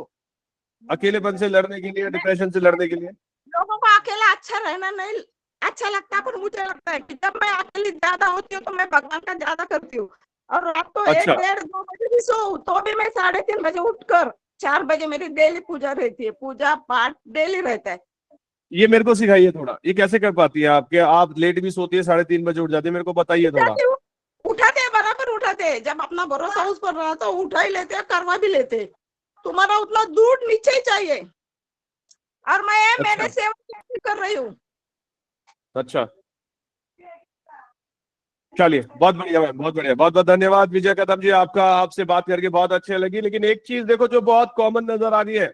अकेलेपन से लड़ने के लिए, डिप्रेशन से लड़ने के लिए? लोगों को अकेला अच्छा रहना नहीं अच्छा लगता, पर मुझे लगता है कि जब मैं अकेली ज्यादा होती हूँ तो मैं भगवान का ज्यादा करती हूँ। और रात को 1, अच्छा 1:30, 2 बजे भी सो, तो भी मैं 3:30 बजे उठकर 4 बजे मेरी डेली पूजा रहती है, पूजा पाठ डेली रहता है। ये मेरे को सिखाइए थोड़ा, ये कैसे कर पाती है आपके? आप लेट भी सोती है, 3:30 बजे उठ जाती है, मेरे को बताइए थोड़ा। जाती हूँ, उठाते हैं, बराबर उठाते हैं, जब अपना भरोसा उस पर रहा तो उठा ही लेते हैं, करवा भी लेते हैं। तुम्हारा उतना दूर नीचे ही चाहिए, और मैं अच्छा मैंने सेवा कर रही हूँ। अच्छा, चलिए बहुत बढ़िया मैम, बहुत बढ़िया, बहुत बहुत धन्यवाद विजय कदम जी, आपका, आपसे बात करके बहुत अच्छी लगी। लेकिन एक चीज देखो जो बहुत कॉमन नजर आ रही है,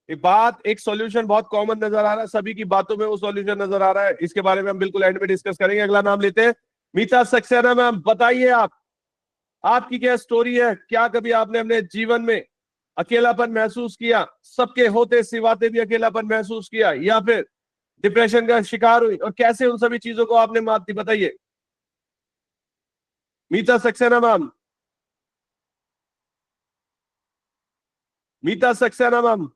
एक बात, एक सॉल्यूशन बहुत कॉमन नजर आ रहा है, सभी की बातों में वो सॉल्यूशन नजर आ रहा है। इसके बारे में हम बिल्कुल एंड में डिस्कस करेंगे। अगला नाम लेते हैं मीता सक्सेना मैम। बताइए आप, आपकी क्या स्टोरी है? क्या कभी आपने अपने जीवन में अकेलापन महसूस किया, सबके होते सिवाते भी अकेलापन महसूस किया, या फिर डिप्रेशन का शिकार हुई, और कैसे उन सभी चीजों को आपने मात दी? बताइए मीता सक्सेना मैम। मीता सक्सेना मैम।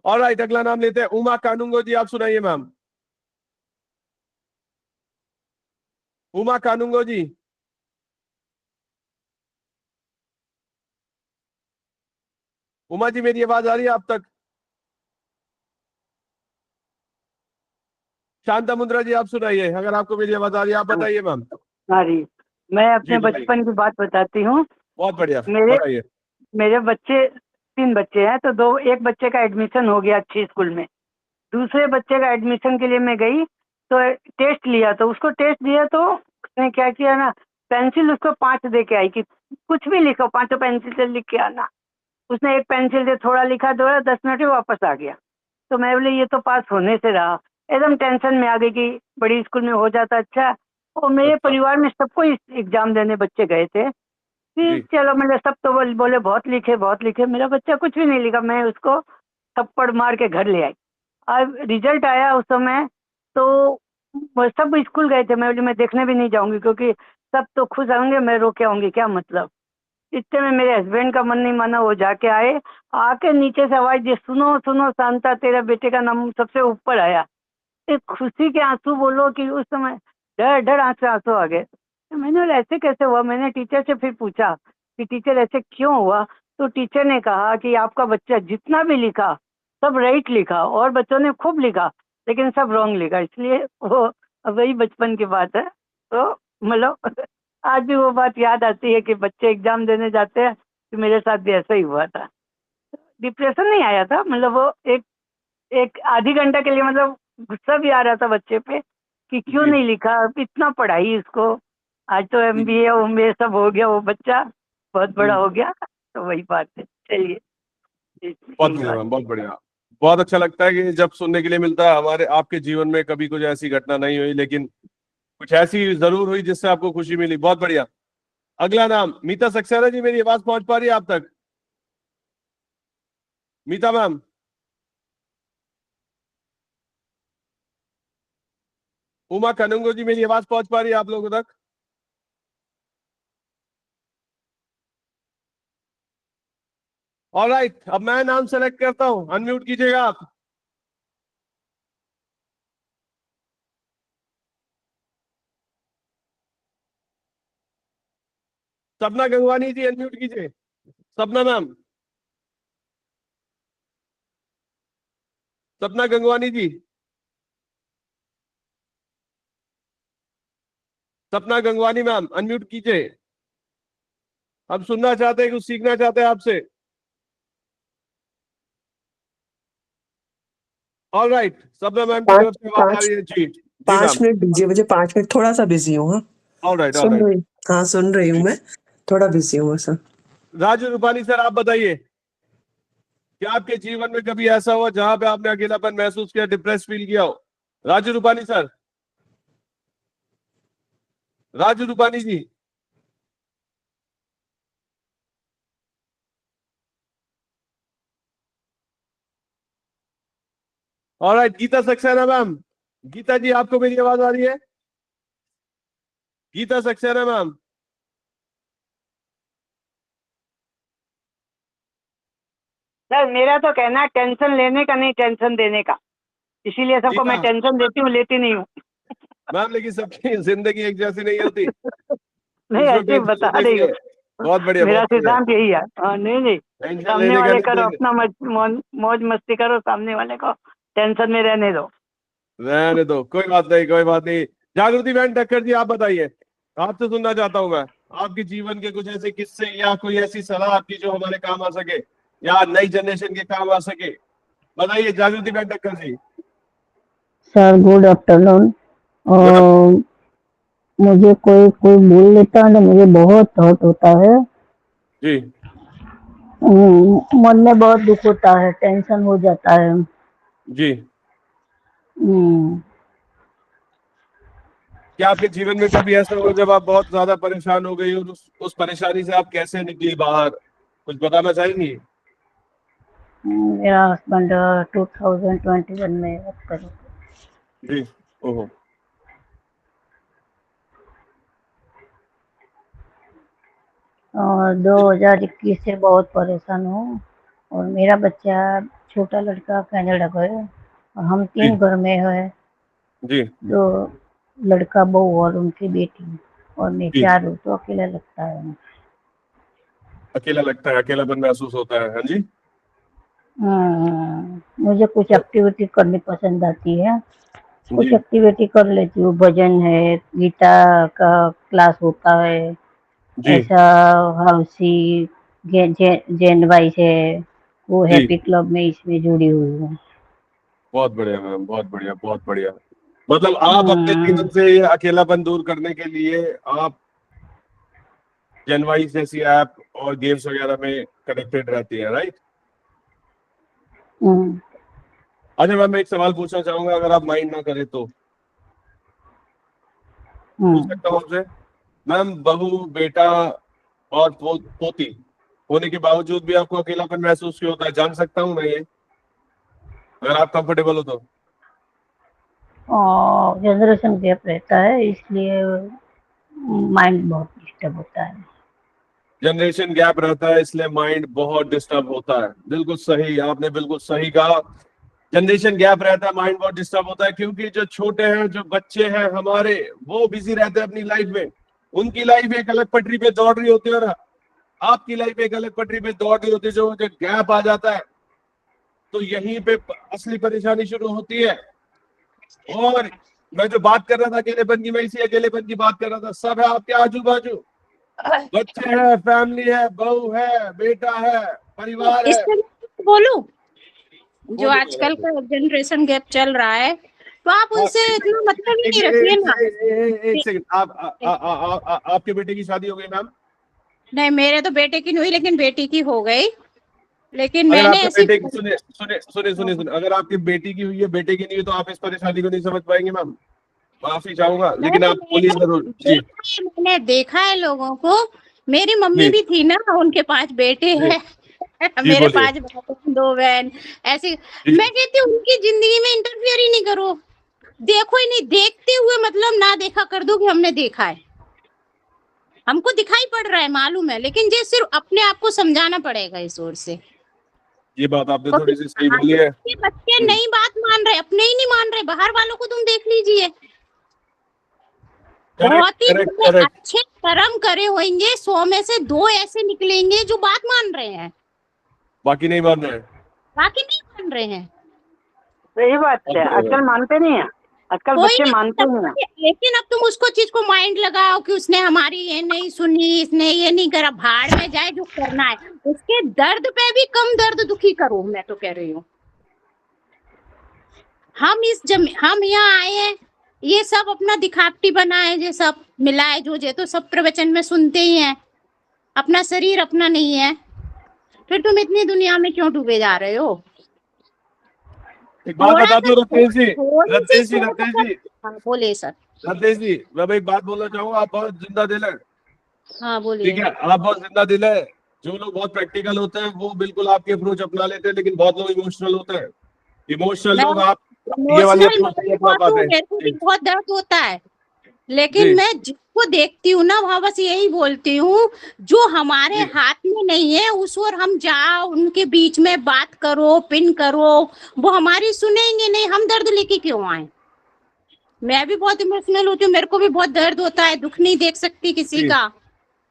ऑलराइट, अगला नाम लेते हैं उमा कानूंगो जी। आप सुनाइए मैम। उमा कानूंगो जी। उमा जी मेरी आवाज आ रही है आप तक? शांता मुद्रा जी आप सुनाइए, अगर आपको मेरी आवाज आ रही है आप बताइए मैम। अरे मैं जी अपने बताइए। बचपन की बात बताती हूँ। बहुत बढ़िया, मेरे बताइए। मेरे बच्चे 3 बच्चे हैं, तो एक बच्चे का एडमिशन हो गया अच्छी स्कूल में। दूसरे बच्चे का एडमिशन के लिए मैं गई तो टेस्ट लिया, तो उसको टेस्ट दिया तो उसने क्या किया ना, पेंसिल उसको 5 दे के आई कि कुछ भी लिखो, 5 पेंसिल से लिख के आना। उसने एक पेंसिल से थोड़ा लिखा, 10 मिनट में वापस आ गया। तो मैं बोली ये तो पास होने से रहा। एकदम टेंशन में आ गई कि बड़ी स्कूल में हो जाता अच्छा। और मेरे अच्छा परिवार में सबको एग्जाम देने बच्चे गए थे। फिर जी चलो मैंने सब तो बोले बहुत लिखे बहुत लिखे, मेरा बच्चा कुछ भी नहीं लिखा। मैं उसको थप्पड़ मार के घर ले आई। अब रिजल्ट आया उस समय, तो वो सब स्कूल गए थे। मैं बोली मैं देखने भी नहीं जाऊंगी क्योंकि सब तो खुश होंगे, मैं रो के आऊंगी क्या मतलब। इतने में मेरे हस्बैंड का मन नहीं माना, वो जाके आए। आके नीचे से आवाज दी, सुनो सुनो शांता, तेरा बेटे का नाम सबसे ऊपर आया। एक खुशी के आंसू बोलो कि उस समय डर डर आंख से आंसू आ गए। तो मैंने बोला ऐसे कैसे हुआ। मैंने टीचर से फिर पूछा कि टीचर ऐसे क्यों हुआ। तो टीचर ने कहा कि आपका बच्चा जितना भी लिखा सब राइट लिखा, और बच्चों ने खूब लिखा लेकिन सब रॉन्ग लिखा। इसलिए वो वही बचपन की बात है। तो मतलब आज भी वो बात याद आती है कि बच्चे एग्जाम देने जाते हैं, तो मेरे साथ भी ऐसा ही हुआ था। डिप्रेशन नहीं आया था, मतलब वो एक एक आधी घंटा के लिए मतलब गुस्सा भी आ रहा था बच्चे पे कि क्यों जी नहीं लिखा, इतना पढ़ाई इसको। आज तो जी। एमबीए एमबीए सब हो गया, वो बच्चा बहुत बड़ा हम्म, हो गया। तो वही बात है। चलिए, बहुत यही बढ़िया बात। मैम, बहुत बढ़िया। बहुत अच्छा लगता है कि जब सुनने के लिए मिलता है हमारे आपके जीवन में कभी कुछ ऐसी घटना नहीं हुई, लेकिन कुछ ऐसी जरूर हुई जिससे आपको खुशी मिली। बहुत बढ़िया। अगला नाम मीता सक्सेना जी, मेरी आवाज पहुंच पा रही है आप तक? मीता मैम। उमा कनुंगो जी मेरी आवाज पहुंच पा रही है आप लोगों तक? ऑलराइट, अब मैं नाम सेलेक्ट करता हूं, अनम्यूट कीजिएगा आप। सपना गंगवानी जी अनम्यूट कीजिए। सपना मैम, सपना गंगवानी जी, सपना गंगवानी मैम अनम्यूट कीजिए। हम सुनना चाहते हैं, कुछ सीखना चाहते हैं आपसे। ऑलराइट, सपना मैम की तरफ पाँच से आवाज आ पाँच रही है जी। जी पाँच मैम। मिनट दीजिए मुझे, 5 मिनट, थोड़ा सा बिजी हूँ। हाँ, ऑलराइट सुन ऑलराइट। रही। हाँ, सुन रही हूँ मैं, थोड़ा बिजी हूँ सर। राजू रूपानी सर आप बताइए, क्या आपके जीवन में कभी ऐसा हुआ जहां पे आपने अकेलापन महसूस किया, डिप्रेस फील किया हो? Raju Rupani sir, Raju Rupani ji. Alright, Geeta Saxena ma'am. Geeta ji आपको मेरी आवाज आ रही है? गीता सक्सेना मैम। सर मेरा तो कहना है टेंशन लेने का नहीं, टेंशन देने का। इसीलिए जी सबको मैं मैम। टेंशन देती हूँ, लेती नहीं हूँ। मैम लेकिन सबकी जिंदगी एक जैसी नहीं होती, नहीं, कुछ लोग ऐसे ही टेंशन बता लेने रही के हूँ। लिए। बहुत बढ़िया, मेरा बहुत बढ़िया। सिद्धांत यही है। हाँ, नहीं नहीं, टेंशन सामने लेने का वाले नहीं करो देने। अपना मौज मस्ती करो, सामने वाले को टेंशन में रहने दो। रहने दो, कोई बात नहीं, कोई बात नहीं। जागृति बहन टक्कर जी आप बताइए, आपसे सुनना चाहता हूं मैं आपके जीवन के कुछ ऐसे किस्से या कोई ऐसी सलाह आपकी जो हमारे काम आ सके या नई जनरेशन के काम आ सके। बताइए जागृति बहन Takkar ji. Sir good afternoon. Good afternoon मुझे कोई कोई बोल लेता है तो मुझे बहुत हर्ट होता है। जी। मन में बहुत दुख होता है, टेंशन हो जाता है। जी, हम्म, क्या आपके जीवन में कभी ऐसा हुआ जब आप बहुत ज्यादा परेशान हो गई और उस परेशानी से आप कैसे निकली बाहर, कुछ बताना चाहेंगी? मेरा हस्बैंड 2021 में अब करो। जी। ओहो। और 2021 से बहुत परेशान हूँ। और मेरा बच्चा छोटा लड़का कनाडा गए और हम जी 3 घर में है। जी 2 लड़का बहू और उनकी बेटी, और मैं जी। 4 हूँ, तो अकेला लगता है। अकेला लगता है, अकेलापन महसूस होता है, हाँ जी। मुझे कुछ एक्टिविटी करनी पसंद आती है, कुछ जी एक्टिविटी कर लेती हूँ। भजन है, गीता का क्लास होता है, जी ऐसा हाउसी जैन वाइस है, वो जी, हैप्पी क्लब में इसमें जुड़ी हुई हूँ। बहुत बढ़िया मैम, बहुत बढ़िया, बहुत बढ़िया। मतलब आप अपने हम्म, जीवन से ये अकेलापन दूर करने के लिए आप जनवाइस जैसी ऐप और गेम्स वगैरह में कनेक्टेड रहती है, राइट? हम्म, अच्छा मैम, मैं एक सवाल पूछना चाहूंगा, अगर आप माइंड ना करें तो पूछ हम्म। सकता हूँ आपसे? मैम, बहू, बेटा और पोती होने के बावजूद भी आपको अकेलापन महसूस क्यों होता है, जान सकता हूँ मैं ये, अगर आप कंफर्टेबल हो तो? और जनरेशन गैप रहता है, इसलिए माइंड बहुत डिस्टर्ब होता है। जनरेशन गैप रहता है इसलिए माइंड बहुत डिस्टर्ब होता है, बिल्कुल सही, आपने बिल्कुल सही कहा। जनरेशन गैप रहता है, माइंड बहुत डिस्टर्ब होता है, क्योंकि जो छोटे हैं, जो बच्चे हैं हमारे, वो बिजी रहते हैं अपनी लाइफ में। उनकी लाइफ एक अलग पटरी पे दौड़ रही होती है और आपकी लाइफ एक अलग पटरी पे दौड़ रही होती है। जो गैप आ जाता है तो यहीं पे असली परेशानी शुरू होती है। और मैं जो बात कर रहा था अकेलेपन की, मैं इसी अकेलेपन की बात कर रहा था। सब है आपके आजू बाजू, बच्चे हैं, फैमिली है, बहू है, बेटा है, परिवार इस है। तरह बोलूं, जो बोलिए आजकल मैडम। का जनरेशन गैप चल रहा है, तो आप हाँ, उनसे एक इतना मतलब ही नहीं एक रखिए ना। एक सेकंड, आप आपके बेटे की शादी हो गई मैम? नहीं, मेरे तो बेटे की नहीं हुई, लेकिन बेटी की हो गई। लेकिन अगर मैंने आपके ऐसी बेटे की, सुने सुने सुने सुने सुने, अगर आपकी बेटी की हुई है, बेटे की नहीं हुई, तो आप इस परेशानी को नहीं समझ पाएंगे मैम। माफी चाहूंगा, लेकिन नहीं, आप बोलिए जरूर जी। मैंने देखा है लोगों को। मेरी मम्मी जी भी थी ना, उनके 5 बेटे जी हैं। जी, मेरे बोलिए 5 भाई 2 बहन। ऐसे जी। मैं कहती हूँ उनकी जिंदगी में इंटरफियर ही नहीं करो। देखो ही नहीं, देखते हुए मतलब ना देखा कर दो कि हमने देखा है। हमको दिखाई पड़ रहा है, मालूम है, लेकिन ये सिर्फ अपने आप को समझाना पड़ेगा इस ओर से। ये बात आपने क्योंकि थोड़ी सी सही बोली है। आजकल के बच्चे नई बात मान रहे, अपने ही नहीं मान रहे, बाहर वालों को तुम देख लीजिए। करेक्ट बहुत ही करेक्ट उन्होंने करेक्ट। अच्छे कर्म करे होंगे, 100 में से 2 ऐसे निकलेंगे जो बात मान रहे हैं, बाकी नहीं मान रहे हैं। बाकी नहीं मान रहे हैं। सही बात बहुत है, बढ़िया आजकल मैम। मानते नहीं है, आजकल कोई बच्चे नहीं मानते नहीं है। लेकिन अब तुम उसको चीज को माइंड लगाओ कि उसने हमारी ये नहीं सुनी, इसने ये नहीं करा, भाड़ में जाए, जो करना है उसके दर्द पे भी कम दर्द दुखी करो। मैं तो कह रही हूँ, हम यहाँ आए हैं, ये सब अपना दिखावटी बना है, ये सब मिलाए जो जे तो सब प्रवचन में सुनते ही हैं, अपना शरीर अपना नहीं है। फिर तुम इतनी दुनिया में क्यों डूबे जा रहे हो? एक बात थोड़ा बता सा दो रत्नेश जी, थोड़ी सी रत्नेश जी, सोच रत्नेश कर। जी, हाँ बोलिए सर। रत्नेश जी, मैं एक बात बोलना चाहूंगा, आप बहुत जिंदा दिल है। हाँ ठीक बोलिए। है, आप बहुत जिंदा दिल है। जो लोग बहुत प्रैक्टिकल होते हैं वो बिल्कुल आपकी अप्रोच अपना लेते हैं, लेकिन बहुत लोग इमोशनल होते हैं। इमोशनल मैं लोग आप ये वाली इमोशनल अप्रोच मैं नहीं भी अपना बहुत हूँ, पाते मेरे को भी जी। बहुत दर्द होता है, लेकिन जी मैं जिसको देखती हूँ ना, वहां बस यही बोलती हूँ, जो हमारे जी हाथ में नहीं है उस ओर हम जाओ, उनके बीच में बात करो, पिन करो, वो हमारी सुनेंगे नहीं, हम दर्द लेके क्यों आए? मैं भी बहुत इमोशनल होती हूँ, मेरे को भी बहुत दर्द होता है, दुख नहीं देख सकती किसी जी का,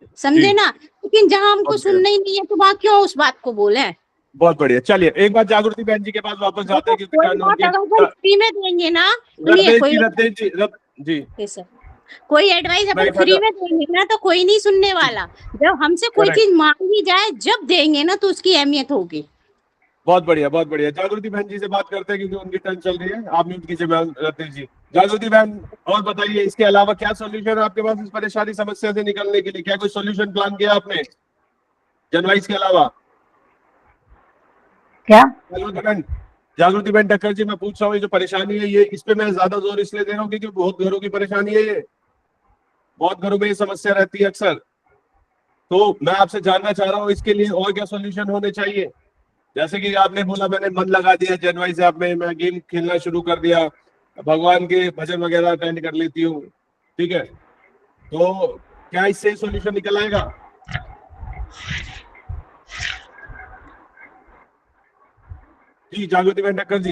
जी, समझे ना। लेकिन जहां हमको बहुत बढ़िया, सुनना ही नहीं है, तो वहां क्यों उस बात को बोले? बहुत बढ़िया। चलिए एक बार जागृति बहन जी के पास वापस जाते देखो, हैं, क्योंकि कोई टाइम बात उनकी अगर कोई फ्री में देंगे ना, सुनिए, रत्नेश कोई जी, रत्नेश जी, जी, सर, कोई एडवाइस मैं अपन एक फ्री बार में देंगे ना तो कोई नहीं सुनने वाला। जब हमसे कोई करेक्ट, चीज मांगी जाए, जब देंगे ना, तो उसकी अहमियत होगी। बहुत बढ़िया, बहुत बढ़िया। जागृति बहन जी से बात करते हैं, क्योंकि उनकी टर्न चल रही है। आप म्यूट कीजिए मैम, रत्नेश जी। जागृति बहन, और बताइए, इसके अलावा क्या सॉल्यूशन है आपके पास इस परेशानी समस्या से निकलने के लिए? क्या कोई सॉल्यूशन प्लान किया आपने जनवाइस के अलावा? क्या? जागृति बहन टक्कर जी, मैं पूछ रहा हूँ, ये जो परेशानी है, ये इस पे मैं ज्यादा जोर इसलिए दे रहा हूँ क्योंकि बहुत घरों की परेशानी है ये, बहुत घरों में ये समस्या रहती है अक्सर। तो मैं आपसे जानना चाह रहा हूँ, इसके लिए और क्या सॉल्यूशन होने चाहिए? जैसे कि आपने बोला, मैंने मन लगा दिया जनवाइस ऐप में, मैं गेम खेलना शुरू कर दिया, भगवान के भजन वगैरह अटेंड कर लेती हूँ, ठीक है, तो क्या इससे सॉल्यूशन निकल आएगा? जी जागृति बहन टक्कर जी।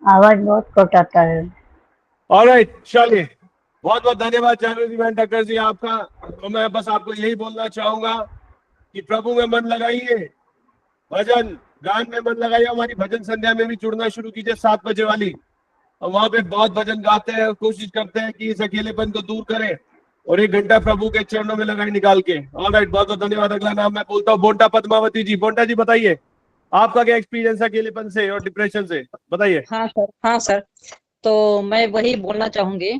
आवाज बहुत कट आता है। ऑलराइट, चलिए, बहुत बहुत धन्यवाद जागृति बहन टक्कर जी आपका। तो मैं बस आपको यही बोलना चाहूंगा कि प्रभु में मन लगाइए, भजन गान में मन लगाइए, हमारी भजन संध्या में भी जुड़ना शुरू कीजिए 7 बजे वाली, और वहां पे बहुत भजन गाते हैं, कोशिश करते हैं कि इस अकेलेपन को दूर करें और 1 घंटा प्रभु के चरणों में लगाए निकाल के। ऑलराइट, बहुत बहुत धन्यवाद। अगला नाम मैं बोलता हूँ बोंटा पद्मावती जी। बोंटा जी बताइए, आपका क्या एक्सपीरियंस है अकेलेपन से और डिप्रेशन से, बताइए। हाँ सर, हाँ सर। तो मैं वही बोलना चाहूंगी,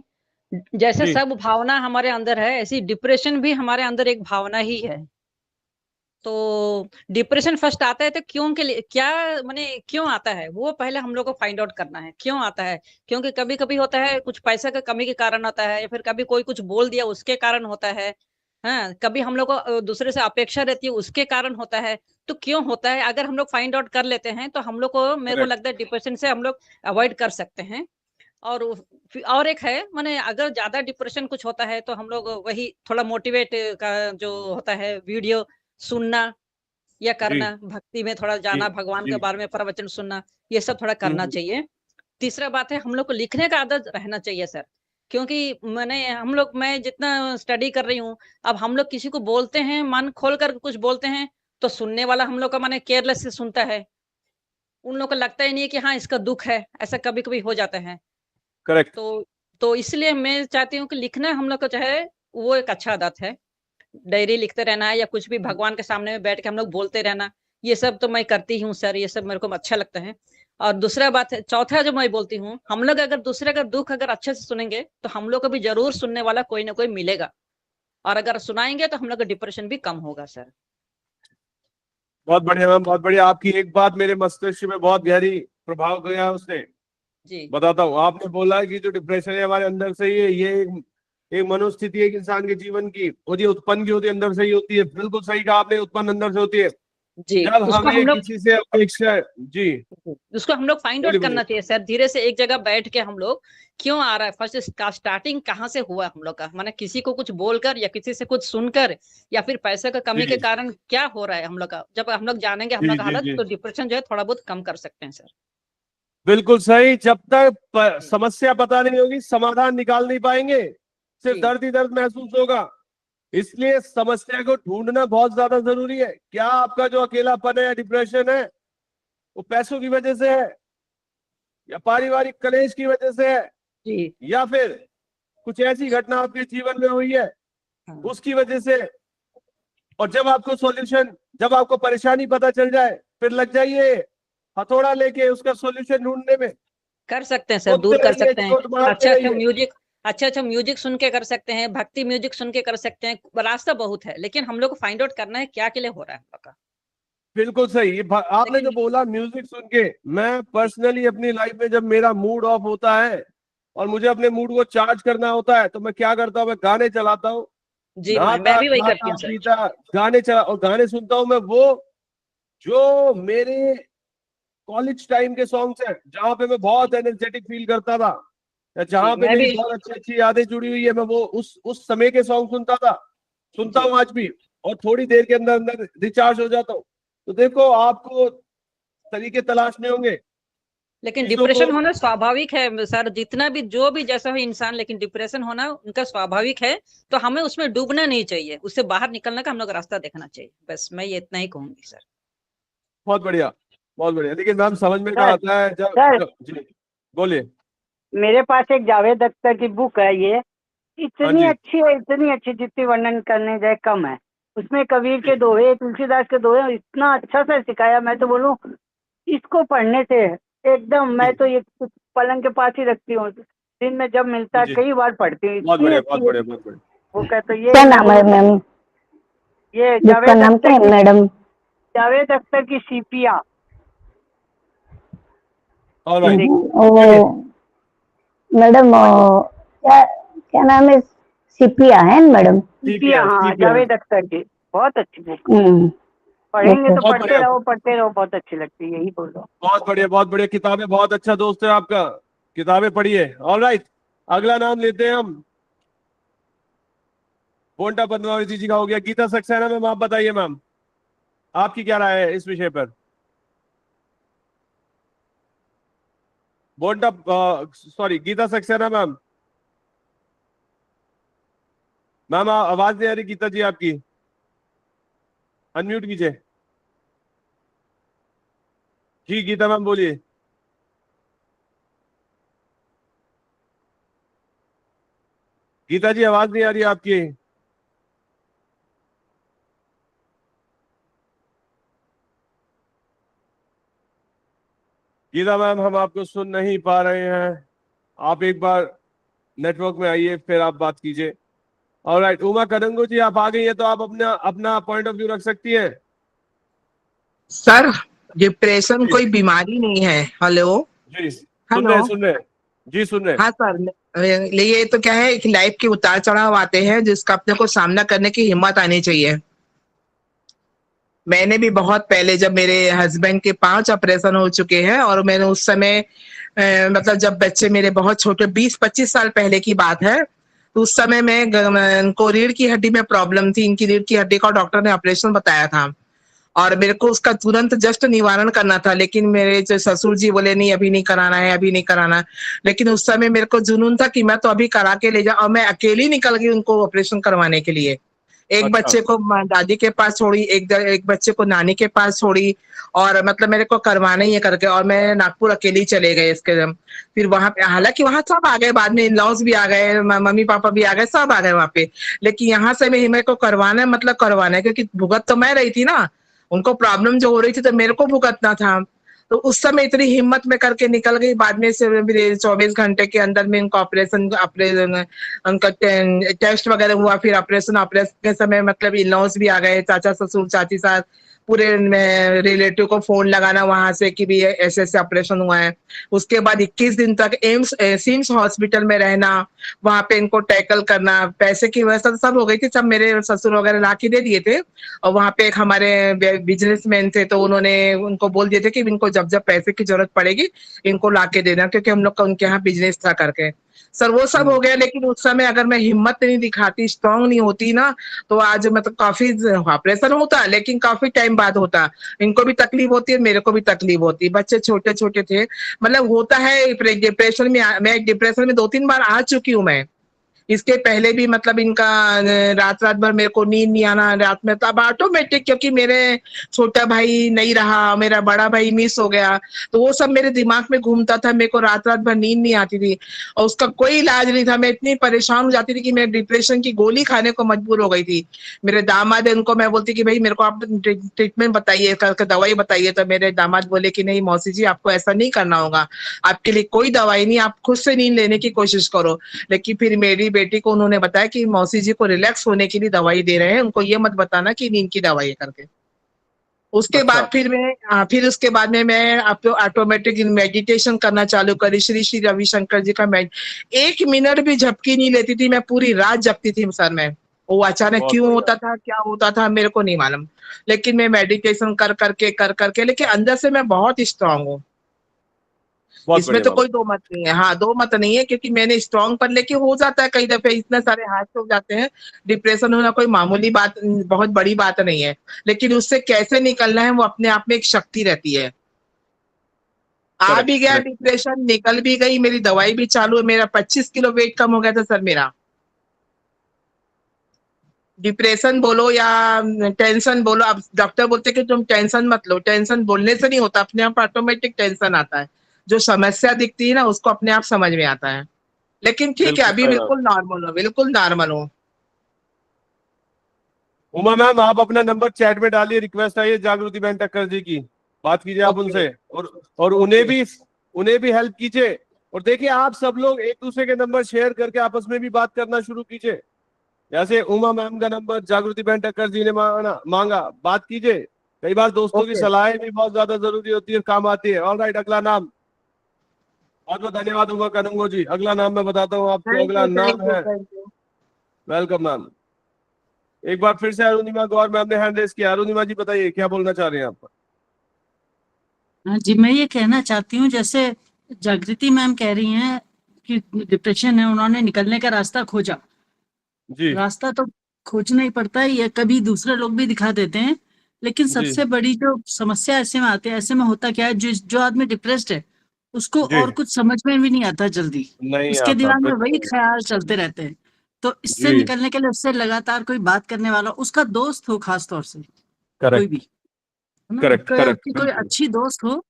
जैसे जी सब भावना हमारे अंदर है, ऐसी डिप्रेशन भी हमारे अंदर एक भावना ही है। तो डिप्रेशन फर्स्ट आता है तो क्यों के लिए, क्या माने क्यों आता है, वो पहले हम लोग को फाइंड आउट करना है क्यों आता है। क्योंकि कभी कभी होता है कुछ पैसे का कमी के कारण होता है, या फिर कभी कोई कुछ बोल दिया उसके कारण होता है। हाँ, कभी हम लोग को दूसरे से अपेक्षा रहती है उसके कारण होता है। तो क्यों होता है, अगर हम लोग फाइंड आउट कर लेते हैं तो हम लोग को, मेरे को करेक्ट। लगता है डिप्रेशन से हम लोग अवॉइड कर सकते हैं। और और एक है, माने अगर ज्यादा डिप्रेशन कुछ होता है तो हम लोग वही थोड़ा मोटिवेट का जो होता है वीडियो सुनना या जी करना, भक्ति में थोड़ा जी जाना, भगवान के जी। बारे में प्रवचन सुनना, ये सब थोड़ा करना हम्म। चाहिए। तीसरा बात है, हम लोग को लिखने का आदत रहना चाहिए सर। क्योंकि मैं जितना स्टडी कर रही हूँ, अब हम लोग किसी को बोलते हैं, मन खोल कर कुछ बोलते हैं, तो सुनने वाला हम लोग का माने केयरलेस से सुनता है। उन लोग को लगता ही नहीं है कि हाँ इसका दुख है, ऐसा कभी कभी हो जाता है। करेक्ट। तो इसलिए मैं चाहती हूँ कि लिखना हम लोग को चाहे, वो एक अच्छा आदत है। डायरी लिखते रहना है या कुछ भी भगवान के सामने में बैठ के हम लोग बोलते रहना, ये सब तो मैं करती हूँ सर, ये सब मेरे को अच्छा लगता है। और दूसरा बात है, चौथा जो मैं बोलती हूँ, हम लोग अगर दूसरे का दुख अगर अच्छे से सुनेंगे तो हम लोग को भी जरूर सुनने वाला कोई ना कोई मिलेगा। और अगर सुनाएंगे तो हम लोग का डिप्रेशन भी कम होगा सर। बहुत बढ़िया मैम, बहुत बढ़िया। आपकी एक बात मेरे मस्तिष्क में बहुत गहरी प्रभाव गया उसने। जी बताता हूँ, आपने बोला कि जो डिप्रेशन है हमारे अंदर से ही है, ये एक मनोस्थिति है एक इंसान के जीवन की, और ये उत्पन्न की होती है, अंदर से ही होती है। बिल्कुल सही कहा आपने, उत्पन्न अंदर से होती है। जी, जब उसको हम हमें लोग किसी से अपेक्षा, जी उसको हम लोग फाइंड आउट बोलिए बोलिए। करना चाहिए सर, धीरे से एक जगह बैठ के हम लोग, क्यों आ रहा है, फर्स्ट स्टार्टिंग कहाँ से हुआ हम लोग का, माने किसी को कुछ बोलकर या किसी से कुछ सुनकर, या फिर पैसे का कमी के जी कारण क्या हो रहा है हम लोग का। जब हम लोग जानेंगे हम जी लोग का जी हालत, जी तो डिप्रेशन जो है थोड़ा बहुत कम कर सकते हैं सर। बिल्कुल सही। जब तक समस्या पता नहीं होगी, समाधान निकाल नहीं पाएंगे, सिर्फ जी दर्द ही दर्द महसूस होगा। इसलिए समस्या को ढूंढना बहुत ज्यादा जरूरी है। क्या आपका जो अकेलापन है या डिप्रेशन है, वो पैसों की वजह से है, या पारिवारिक कलेश की वजह से है, जी या फिर कुछ ऐसी घटना आपके जीवन में हुई है हाँ। उसकी वजह से? और जब आपको परेशानी पता चल जाए, फिर लग जाइए हथौड़ा लेके उसका सॉल्यूशन ढूंढने में। कर सकते हैं सर, दूर कूदते कर रहिए, सकते हैं। चोट मारते अच्छा अच्छा रहिए। म्यूजिक, अच्छा अच्छा म्यूजिक सुन के कर सकते हैं, भक्ति म्यूजिक सुन के कर सकते हैं, रास्ता बहुत है, लेकिन हम लोग को फाइंड आउट करना है क्या के लिए हो रहा है हम लोग का। बिल्कुल सही। आपने जो लेकिन बोला म्यूजिक सुन के, मैं पर्सनली अपनी लाइफ में जब मेरा मूड ऑफ होता है और मुझे अपने मूड को चार्ज करना होता है, तो मैं क्या करता हूँ, मैं गाने चलाता हूँ। जी मैं नहाता भी वही करती खाता हूँ सर। पीता गाने चला, और गाने सुनता हूँ मैं वो जो मेरे कॉलेज टाइम के सॉन्ग्स हैं, जहाँ पे मैं बहुत एनर्जेटिक फील करता था, या जी जहाँ पे मैं मेरी भी। बहुत अच्छी अच्छी यादें जुड़ी हुई है, मैं वो उस समय के सॉन्ग सुनता था, सुनता जी हूँ आज भी। और थोड़ी देर के अंदर अंदर रिचार्ज हो जाता हूँ। तो देखो, आपको तरीके तलाशने होंगे लेकिन चीजों को। डिप्रेशन होना स्वाभाविक है सर, जितना भी जो भी जैसा हो इंसान, लेकिन डिप्रेशन होना उनका स्वाभाविक है। तो हमें उसमें डूबना नहीं चाहिए, उससे बाहर निकलने का हम लोग रास्ता देखना चाहिए, बस मैं ये इतना ही कहूंगी सर। बहुत बढ़िया, बहुत बढ़िया। लेकिन मैम समझ में क्या सर आता है सर जी बोलिए। मेरे पास एक जावेद अख्तर की बुक है, ये हाँ इतनी जी अच्छी है, इतनी अच्छी, जितनी वर्णन करने जाए कम है। उसमें कबीर के जी दोहे, तुलसीदास के दोहे इतना अच्छा से सिखाया, मैं तो बोलूं इसको पढ़ने से एकदम, मैं जी तो ये पलंग के पास ही रखती हूँ, दिन में जब मिलता जी है जी। कई बार पढ़ती हूँ, बहुत इतनी बढ़िया, बहुत अच्छी है बढ़िया, बहुत बढ़िया। बुक है। तो ये क्या मैं नाम है बोलूँ, मैम? ये बुक का नाम क्या है मैडम? जावेद अख्तर की सीपिया। ये ऑलराइट, देखिए, चलिए। ओ मैडम, क्या क्या नाम है? सिपिया है मैडम? सीपिया, हाँ, सीपीएम। जावेद अख्तर की बहुत अच्छी बुक, हम्म। पढ़ेंगे ओके। तो बहुत पढ़ते बढ़िया, रहो पढ़ते रहो, बहुत अच्छी लगती है, यही बोल रहा हूँ। बहुत बढ़िया, बहुत बढ़िया। किताबें बहुत अच्छा दोस्त है आपका, किताबें पढ़िए। ऑलराइट, अगला नाम लेते हैं हम। बोंटा पद्मावती जी का हो गया। गीता सक्सेना मैम, आप बताइए मैम, आपकी क्या राय है इस विषय पर? बोंटा sorry, Geeta Saxena ma'am. Ma'am आवाज नहीं आ रही गीता जी आपकी, अनम्यूट कीजिए। जी गीता मैम बोलिए। गीता जी आवाज नहीं आ रही आपकी। गीता मैम हम आपको सुन नहीं पा रहे हैं, आप एक बार नेटवर्क में आइए फिर आप बात कीजिए। ऑलराइट, उमा कदंगो जी आप आ गई है तो आप अपना अपना पॉइंट ऑफ व्यू रख सकती हैं। सर डिप्रेशन जी कोई बीमारी नहीं है। हेलो। जी सुन रहे हेलो। हैं, सुन रहे हैं जी, सुन रहे हैं। हाँ सर, ये तो क्या है कि लाइफ के उतार चढ़ाव आते हैं जिसका अपने को सामना करने की हिम्मत आनी चाहिए। मैंने भी बहुत पहले, जब मेरे हस्बैंड के 5 ऑपरेशन हो चुके हैं और मैंने उस समय मतलब जब बच्चे मेरे बहुत छोटे 20-25 साल पहले की बात है, तो उस समय में इनको रीढ़ की हड्डी में प्रॉब्लम थी। इनकी रीढ़ की हड्डी का डॉक्टर ने ऑपरेशन बताया था और मेरे को उसका तुरंत जस्ट निवारण करना था, लेकिन मेरे जो ससुर जी बोले नहीं अभी नहीं कराना है, अभी नहीं कराना। लेकिन उस समय मेरे को जुनून था कि मैं तो अभी करा के ले जाऊं, और मैं अकेली निकल गई उनको ऑपरेशन करवाने के लिए। एक अच्छा बच्चे को दादी के पास छोड़ी, एक बच्चे को नानी के पास छोड़ी, और मतलब मेरे को करवाना ही है करके, और मैं नागपुर अकेली चले गए इसके। फिर वहां पे, हालांकि वहां सब आ गए, बाद में इन लॉज भी आ गए, मम्मी पापा भी आ गए, सब आ गए वहां पे। लेकिन यहाँ से मेरे को करवाना है, मतलब करवाना है, क्योंकि भुगत तो मैं रही थी ना, उनको प्रॉब्लम जो हो रही थी तो मेरे को भुगतना था। तो उस समय इतनी हिम्मत में करके निकल गई। बाद में से 24 घंटे के अंदर में इनका ऑपरेशन उनका टेस्ट वगैरह हुआ, फिर ऑपरेशन के समय मतलब इन लॉज भी आ गए, चाचा ससुर चाची सास, पूरे रिलेटिव को फोन लगाना वहां से कि भी ऐसे ऐसे ऑपरेशन हुआ है। उसके बाद 21 दिन तक सिम्स हॉस्पिटल में रहना, वहां पे इनको टैकल करना, पैसे की व्यवस्था तो सब हो गई थी, सब मेरे ससुर वगैरह ला के दे दिए थे। और वहां पे एक हमारे बिजनेसमैन थे, तो उन्होंने उनको बोल दिए थे कि इनको जब जब पैसे की जरूरत पड़ेगी इनको ला के देना, क्योंकि हम लोग का उनके यहाँ बिजनेस था करके। सर वो सब हो गया, लेकिन उस समय अगर मैं हिम्मत नहीं दिखाती, स्ट्रांग नहीं होती ना, तो आज मतलब काफी ऑपरेशन होता, लेकिन काफी टाइम बाद होता। इनको भी तकलीफ होती है, मेरे को भी तकलीफ होती है, बच्चे छोटे छोटे थे, मतलब होता है। डिप्रेशन में मैं डिप्रेशन में 2-3 बार आ चुकी हूँ मैं। इसके पहले भी मतलब इनका रात रात भर मेरे को नींद नहीं आना रात में, तो अब ऑटोमेटिक, क्योंकि मेरे छोटा भाई नहीं रहा, मेरा बड़ा भाई मिस हो गया, तो वो सब मेरे दिमाग में घूमता था, मेरे को रात रात भर नींद नहीं आती थी और उसका कोई इलाज नहीं था। मैं इतनी परेशान हो जाती थी कि मैं डिप्रेशन की गोली खाने को मजबूर हो गई थी। मेरे दामाद है, उनको मैं बोलती कि भाई मेरे को आप ट्रीटमेंट बताइए, दवाई बताइए, तो मेरे दामाद बोले कि नहीं मौसी जी आपको ऐसा नहीं करना होगा, आपके लिए कोई दवाई नहीं, आप खुद से नींद लेने की कोशिश करो। लेकिन फिर मेरी बेटी को उन्होंने बताया कि मौसी जी को रिलैक्स होने के लिए दवाई दे रहे हैं, उनको ये मत बताना कि नींद की दवाई है करके। उसके अच्छा बाद फिर उसके बाद में मैं आपको ऑटोमेटिक मेडिटेशन करना चालू करी। श्री श्री रविशंकर जी का 1 मिनट भी झपकी नहीं लेती थी, मैं पूरी रात जगती थी सर। मैं वो अचानक बहुत क्यों बढ़िया, होता था, क्या होता था, मेरे को नहीं मालूम, लेकिन मैं मेडिटेशन कर करके, लेकिन अंदर से मैं बहुत स्ट्रांग हूँ। बहुत इसमें बढ़िया तो मैम। कोई दो मत नहीं है। हाँ, दो मत नहीं है, क्योंकि मैंने स्ट्रांग पर, लेके हो जाता है कई दफे, इतने सारे हादसे हो जाते हैं। डिप्रेशन होना कोई मामूली बात, बहुत बड़ी बात नहीं है, लेकिन उससे कैसे निकलना है वो अपने आप में एक शक्ति रहती है। आ करेक्ट भी गया करेक्ट। डिप्रेशन, निकल भी गई, मेरी दवाई भी चालू है, मेरा 25 किलो वेट कम हो गया था सर मेरा। डिप्रेशन बोलो या टेंशन बोलो, अब डॉक्टर बोलते कि तुम टेंशन मत लो, टेंशन बोलने से नहीं होता, अपने आप ऑटोमेटिक टेंशन आता है। जो समस्या दिखती है ना उसको अपने आप समझ में आता है। लेकिन ठीक है, बिल्कुल अभी सही बात। बिल्कुल नॉर्मल हो, बिल्कुल नॉर्मल हो। उमा मैम आप अपना नंबर चैट में डालिए, रिक्वेस्ट आई है जागृति बहन टक्कर जी की, बात कीजिए आप ओके उनसे, और ओके उन्हें भी हेल्प कीजिए। और देखिए आप सब लोग एक दूसरे के नंबर शेयर करके आपस में भी बात करना शुरू कीजिए। जैसे उमा मैम का नंबर जागृति बहन टक्कर जी ने मांगा, बात कीजिए। कई बार दोस्तों की ओके। सलाहें भी बहुत ज्यादा जरूरी होती है, काम आती है। ऑल राइट, अगला नाम। बहुत बहुत धन्यवाद उमा कनंगो जी। अगला नाम मैं बताता हूँ आपको, थैंक अगला यू नाम थैंक यू है, थैंक यू। Welcome ma'am. एक बार फिर से अरुणिमा गौर मैम ने हैंड रेस किया। अरुणिमा जी बताइए क्या बोलना चाह रहे हैं आप। हाँ जी, मैं ये कहना चाहती हूँ, जैसे जागृति मैम कह रही हैं कि डिप्रेशन है, उन्होंने निकलने का रास्ता खोजा। जी रास्ता तो खोजना ही पड़ता है, ये कभी दूसरे लोग भी दिखा देते हैं, लेकिन जी सबसे बड़ी जो समस्या ऐसे में आती है, ऐसे में होता क्या है, जो आदमी डिप्रेस्ड है उसको जी, और कुछ समझ में भी नहीं आता जल्दी, नहीं उसके आता दिमाग में वही बिल्कुल। ख्याल चलते रहते हैं। तो इससे जी निकलने के लिए उससे लगातार कोई बात करने वाला, उसका दोस्त हो, खास तौर से कोई करेक्ट भी, है ना, करेक्ट आपका करेक्ट आपकी कोई बिल्कुल। अच्छी दोस्त हो,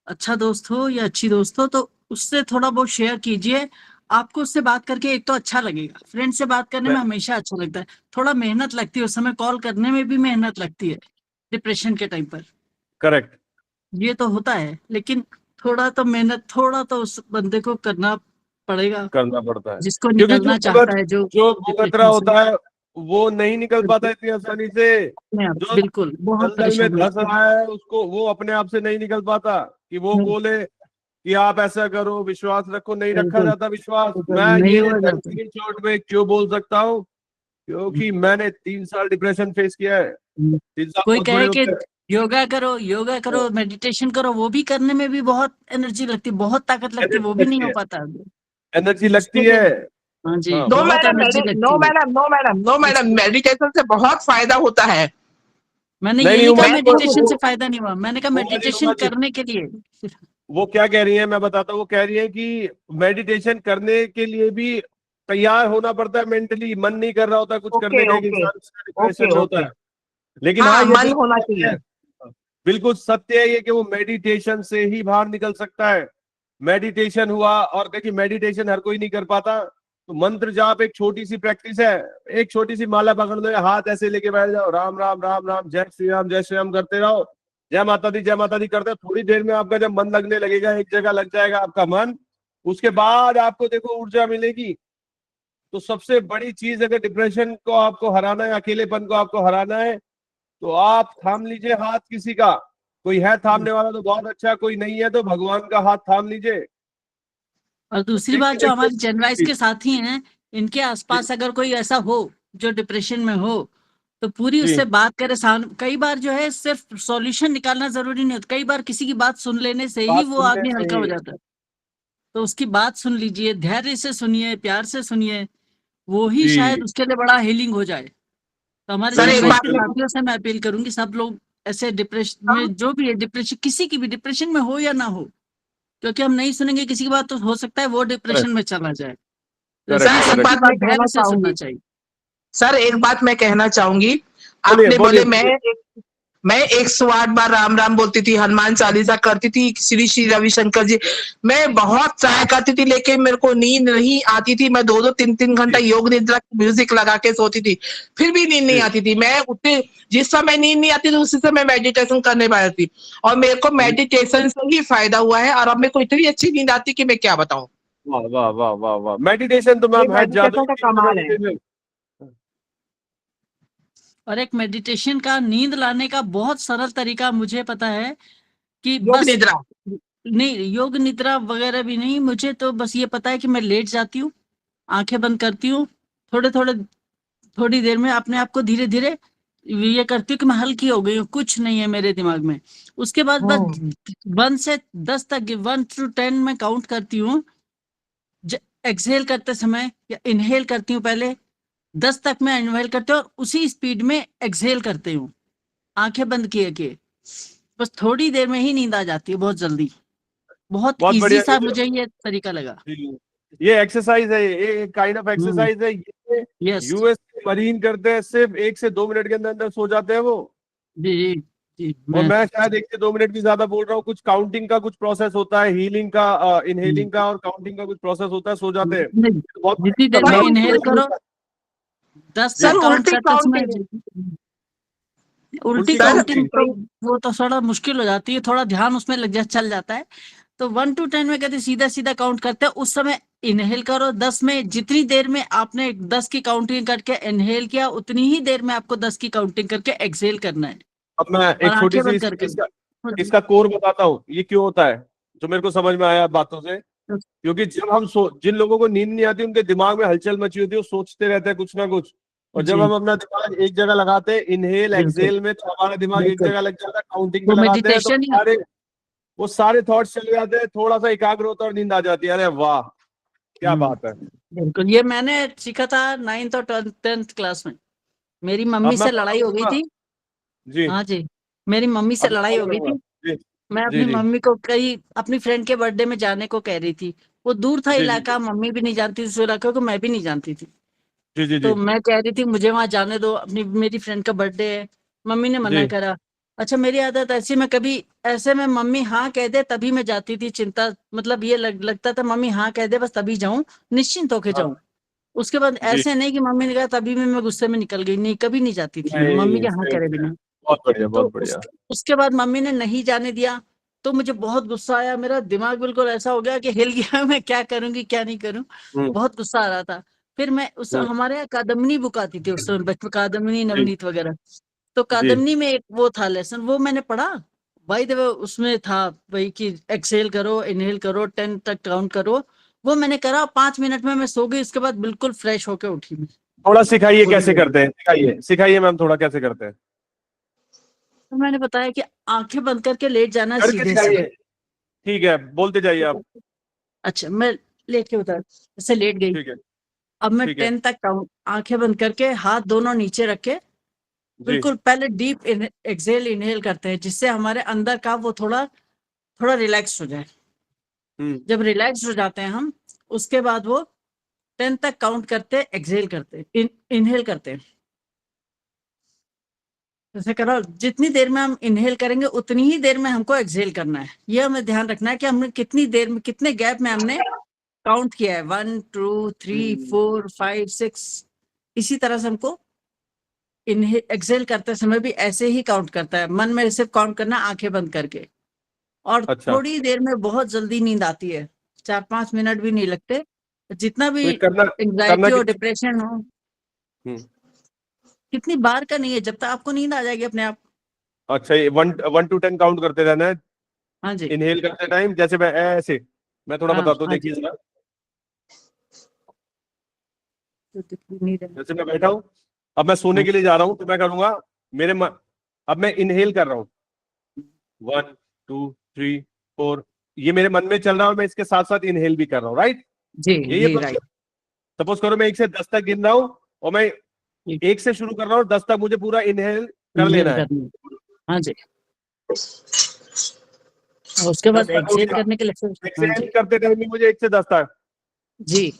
अच्छा दोस्त हो या अच्छी दोस्त हो, तो उससे थोड़ा बहुत शेयर कीजिए। आपको उससे बात करके एक तो अच्छा लगेगा, फ्रेंड से बात करने में हमेशा अच्छा लगता है। थोड़ा मेहनत लगती है उस समय, कॉल करने में भी मेहनत लगती है डिप्रेशन के टाइम पर, करेक्ट, ये तो होता है। लेकिन थोड़ा तो मेहनत, थोड़ा तो उस बंदे को करना पड़ेगा, करना पड़ता है, जिसको क्योंकि जो निकलना भुगत चाहता है, जो जो भुगत रहा डिप्रेशन से। होता है वो नहीं निकल पाता इतनी आसानी से। अपने आप, जो बिल्कुल, बहुत दलदल में परेशानी धंस होती है। रहा है उसको, वो अपने आप से नहीं निकल पाता कि वो नहीं, बोले कि आप ऐसा करो, विश्वास रखो, नहीं रखा बिल्कुल जाता विश्वास। बिल्कुल, मैं नहीं ये हुआ जाता। 19 शॉर्ट में क्यों बोल सकता हूँ, क्योंकि मैंने 3 साल डिप्रेशन फेस किया है। 3 साल कोई बहुत बड़े कहे कि होते हैं। योगा करो, योगा करो, मेडिटेशन करो, वो भी करने में भी बहुत एनर्जी लगती है, बहुत ताकत लगती है, वो एनर्जी भी नहीं लगती हो है, पाता। एनर्जी उसके लगती लिए, है। हाँ जी, हाँ, नो बहुत मैडम, एनर्जी नो लगती है। Madam, no madam, no madam, meditation से बहुत फायदा होता है। मैंने नहीं ये नहीं, नहीं कहा मैं मेडिटेशन से फायदा नहीं हुआ, मैंने कहा वो वाली मेडिटेशन उम्र करने के लिए। वो क्या कह रही है मैं बताता हूँ। वो कह रही है कि मेडिटेशन करने के लिए भी तैयार होना पड़ता है मेंटली, मन नहीं कर रहा होता कुछ करने ओके का, एक ओके इंसान डिप्रेशन ओके में होता ओके, है। लेकिन हाँ, हाँ ये मन बिल्कुल होना सत्य चाहिए। है, बिल्कुल सत्य है ये कि वो मेडिटेशन से ही बाहर निकल सकता है। मेडिटेशन हुआ, और देखिए मेडिटेशन हर कोई नहीं कर पाता, तो मंत्र जाप एक छोटी सी प्रैक्टिस है। एक छोटी सी माला पकड़ लो, हाथ ऐसे लेके बैठ जाओ, राम राम राम राम, जय श्री राम करते रहो, जय माता दी करते रहो। थोड़ी देर में आपका जब मन लगने लगेगा, एक जगह लग जाएगा आपका मन, उसके बाद आपको देखो ऊर्जा मिलेगी। तो सबसे बड़ी चीज, अगर डिप्रेशन को आपको हराना है, अकेलेपन को आपको हराना है, तो आप थाम लीजिए हाथ किसी का। कोई है थामने वाला तो बहुत अच्छा, कोई नहीं है तो भगवान का हाथ थाम लीजिए। और दूसरी बात, देखिए जो देखिए, हमारे जनवाइज के साथी हैं, इनके आसपास अगर कोई ऐसा हो जो डिप्रेशन में हो, तो पूरी जी उससे बात करे। कई बार जो है सिर्फ सॉल्यूशन निकालना जरूरी नहीं होता, कई बार किसी की बात सुन लेने से ही बात वो सुनने आदमी से हल्का ही। हो जाता है। तो उसकी बात सुन लीजिए, धैर्य से सुनिए, प्यार से सुनिए, वो ही जी शायद उसके लिए बड़ा हीलिंग हो जाए। तो हमारे सर एक बिल्कुल जनवाइज बात, के बिल्कुल। साथियों से मैं अपील करूंगी, सब लोग ऐसे डिप्रेशन हम में, जो भी है डिप्रेशन, किसी की भी डिप्रेशन में हो या ना हो, क्योंकि हम नहीं सुनेंगे किसी की बात तो हो सकता है वो डिप्रेशन करेक्ट में चला जाए। तो करेक्ट इसलिए सर एक करेक्ट। सबकी बात बात मैं कहना धैर्य से सुनना चाहूंगी, चाहिए। सर एक बात मैं कहना चाहूंगी। बोलिए आपने बोलिए बोले बोलिए। मैं 108 बार राम राम बोलती थी, हनुमान चालीसा करती थी, श्री श्री रविशंकर जी, मैं बहुत ट्राई करती थी, लेकिन मेरे को नींद नहीं आती थी। मैं 2-2 3-3 घंटा जी योग निद्रा म्यूजिक लगा के सोती थी, फिर भी नींद नहीं जी आती थी। मैं उतने, जिस समय नींद नहीं आती थी उसी समय मेडिटेशन करने बैठती थी, और मेरे को जी। मेडिटेशन से ही फायदा हुआ है। और अब मेरे को इतनी अच्छी नींद आती कि मैं क्या बताऊं। वाह वाह वाह वाह वाह, मेडिटेशन तो ये मैम है, जादू मेडिटेशन ही का चीज है कमाल है। मेडिटेशन। और एक मेडिटेशन का, नींद लाने का बहुत सरल तरीका मुझे पता है कि योग बस, निद्रा। नहीं योग निद्रा वगैरह भी नहीं, मुझे तो बस ये पता है कि मैं लेट जाती हूँ, आंखें बंद करती हूँ, थोड़े थोड़े थोड़ी देर में अपने आप को धीरे धीरे ये करती हूँ कि मैं हल्की हो गई हूँ, कुछ नहीं है मेरे दिमाग में। उसके बाद बस 1 से 10 तक, 1 to 10 मैं काउंट करती हूँ। एक्सहेल करते समय या इनहेल करती हूँ, पहले 10 तक मैं इनहेल करती हूँ और उसी स्पीड में एक्सहेल करती हूँ, आंखें बंद किए के। बस थोड़ी देर में ही नींद आ जाती है, बहुत जल्दी, बहुत बहुत इजी बढ़िया। सा मुझे ये तरीका लगा। जी, ये एक्सरसाइज है, ये काइंड ऑफ एक्सरसाइज है ये। यस, यूएस के मरीन करते हैं, सिर्फ 1 से 2 मिनट के अंदर अंदर सो जाते हैं वो। जी जी जी, और मैं मैं शायद 1 से 2 मिनट भी ज्यादा बोल रहा हूँ। कुछ काउंटिंग का कुछ प्रोसेस होता है, हीलिंग का, इनहेलिंग का और काउंटिंग का कुछ प्रोसेस होता है, सो जाते हैं। नहीं, तो बहुत जितनी देर सर में बहुत इनहेल करो, 10 जी, तक सर काउंट उल्टी करते समय, काउंटिंग। उल्टी उल्टी सर काउंटिंग काउंटिंग। तो वो तो थोड़ा मुश्किल हो जाती है, थोड़ा ध्यान उसमें लग जा, चल जाता है। तो 1 to 10 में कहते सीधा सीधा काउंट करते हैं, उस समय इनहेल करो 10 में, जितनी देर में आपने 10 की काउंटिंग करके इनहेल किया, उतनी ही देर में आपको 10 की काउंटिंग करके एक्सहेल करना है, अब मैं और एक छोटी आंखें सी बंद करके। इसका कोर बताता हूँ, ये क्यों होता है, जो मेरे को समझ में आया बातों से। क्योंकि जब हम जिन लोगों को नींद नहीं आती, उनके दिमाग में हलचल मची होती है, वो सोचते रहते हैं कुछ ना कुछ। और जब जी, हम अपना दिमाग एक जगह लगाते हैं, इनहेल बिल्कुल एक्सहेल में, तो हमारा दिमाग एक बिल्कुल, जगह लग जाता है। काउंटिंग पे वो लगाते हैं तो मेडिटेशन ही, वो सारे थॉट्स चले जाते हैं, थोड़ा सा एकाग्र होता है और नींद आ जाती है। अरे वाह, क्या बात है। बिल्कुल, ये मैंने सीखा था 9th और 10th क्लास में। मेरी मम्मी अब मैं से फॉलो लड़ाई हो गई करूंगा। थी। जी, हाँ जी, मेरी मम्मी से अब मैं लड़ाई फॉलो हो गई करूंगा। थी। जी मैं जी अपनी जी मम्मी को कहीं अपनी फ्रेंड के बर्थडे में जाने को कह रही थी। वो दूर था जी जी इलाका, मम्मी भी नहीं जानती थी उस इलाके को, मैं भी नहीं जानती थी। जी जी जी तो मैं कह रही थी मुझे वहां जाने दो, अपनी मेरी फ्रेंड का बर्थडे है। मम्मी ने जी मना करा। अच्छा, मेरी आदत ऐसी, मैं कभी ऐसे में मम्मी हाँ कह दे तभी मैं जाती थी, चिंता मतलब ये लगता था मम्मी हाँ कह दे बस तभी जाऊं, निश्चिंत होके हाँ जाऊं। उसके बाद जी, ऐसे नहीं कि मम्मी ने कहा तभी मैं गुस्से में निकल गई, नहीं कभी नहीं जाती थी मैं मम्मी नहीं के हाँ सही करे है, बिना। बहुत बढ़िया तो बहुत बढ़िया। उसके बाद मम्मी ने नहीं जाने दिया, तो मुझे बहुत गुस्सा आया, मेरा दिमाग बिल्कुल ऐसा हो गया कि हिल गया मैं क्या करूंगी क्या नहीं करूं। हम्म बहुत गुस्सा आ रहा था। फिर मैं उस हम्म, हमारे यहाँ कादम्बनी बुक आती थी उस समय, बचपन कादम्बनी जी नवनीत वगैरह। तो जी कादम्बनी में एक वो था लेसन, वो मैंने पढ़ा। भाई देखो उसमें था वही कि एक्सेल करो, इनहेल करो, 10 तक काउंट करो। वो मैंने करा, 5 मिनट में मैं सो गई, उसके बाद बिल्कुल फ्रेश होके उठी मैं। थोड़ा सिखाइए वो कैसे दिन करते हैं, सिखाइए सिखाइए मैम, थोड़ा कैसे करते हैं, तो मैंने बताया कि आंखें बंद करके लेट जाना करके सीधे से। सिखाइए। ठीक है, बोलते जाइए आप। अच्छा, मैं लेट के बता, जैसे लेट गई। ठीक है अब मैं ठीक है 10 तक काउंट, आंखें बंद करके हाथ दोनों नीचे रखे, जी। बिल्कुल पहले डीप एक्सेल इनहेल करते हैं, जिससे हमारे अंदर का वो थोड़ा थोड़ा रिलैक्स हो जाए। हम्म, जब रिलैक्स हो जाते हैं हम, उसके बाद वो 10 तक काउंट करते, एक्सेल करते, इनहेल करते हैं। जैसे करो, जितनी देर में हम इनहेल करेंगे उतनी ही देर में हमको एक्सेल करना है। ये हमें ध्यान रखना है कि हमने कितनी देर में, कितने गैप में हमने काउंट किया है, 1 2 3 4 5 6। इसी तरह से हमको इनहेल एक्सेल करते समय भी ऐसे ही काउंट करता है, मन में सिर्फ काउंट करना, आंखें बंद करके। और अच्छा, थोड़ी देर में बहुत जल्दी नींद आती है, 4-5 मिनट भी नहीं लगते। जितना भी तो ये करना करना एंजाइटी और कितनी। डिप्रेशन हो, हम्म, कितनी बार का नहीं है, जब तक आपको नींद आ जाएगी अपने आप। अच्छा, ये 1 to 10 काउंट करते रहना है हाँ जी, इनहेल करते टाइम, जैसे मैं ऐसे, मैं थोड़ा हाँ बताता हूँ, हाँ जी। देखिए जरा। तो कितनी नींद है। जैसे मैं बैठा हूँ, अब मैं सोने हाँ, के लिए जा रहा हूँ, तो मैं करूंगा अब मैं इनहेल कर रहा हूँ, 1 2 3 4, ये मेरे मन में चल रहा है और मैं इसके साथ साथ इनहेल भी कर रहा हूँ, राइट। जी ये जी राइट। प्रोसेस। सपोज करो मैं 1 से 10 तक गिन रहा हूँ और मैं 1 से शुरू कर रहा हूँ, 10 तक मुझे पूरा इनहेल कर लेना इनहेल है। करनी है। हाँ जी, और उसके 10 बाद तक हो एक्सेल गया, करने के लिए फिर, हाँ एक्सहेल जी करते टाइम भी मुझे 1 से 10 तक। जी।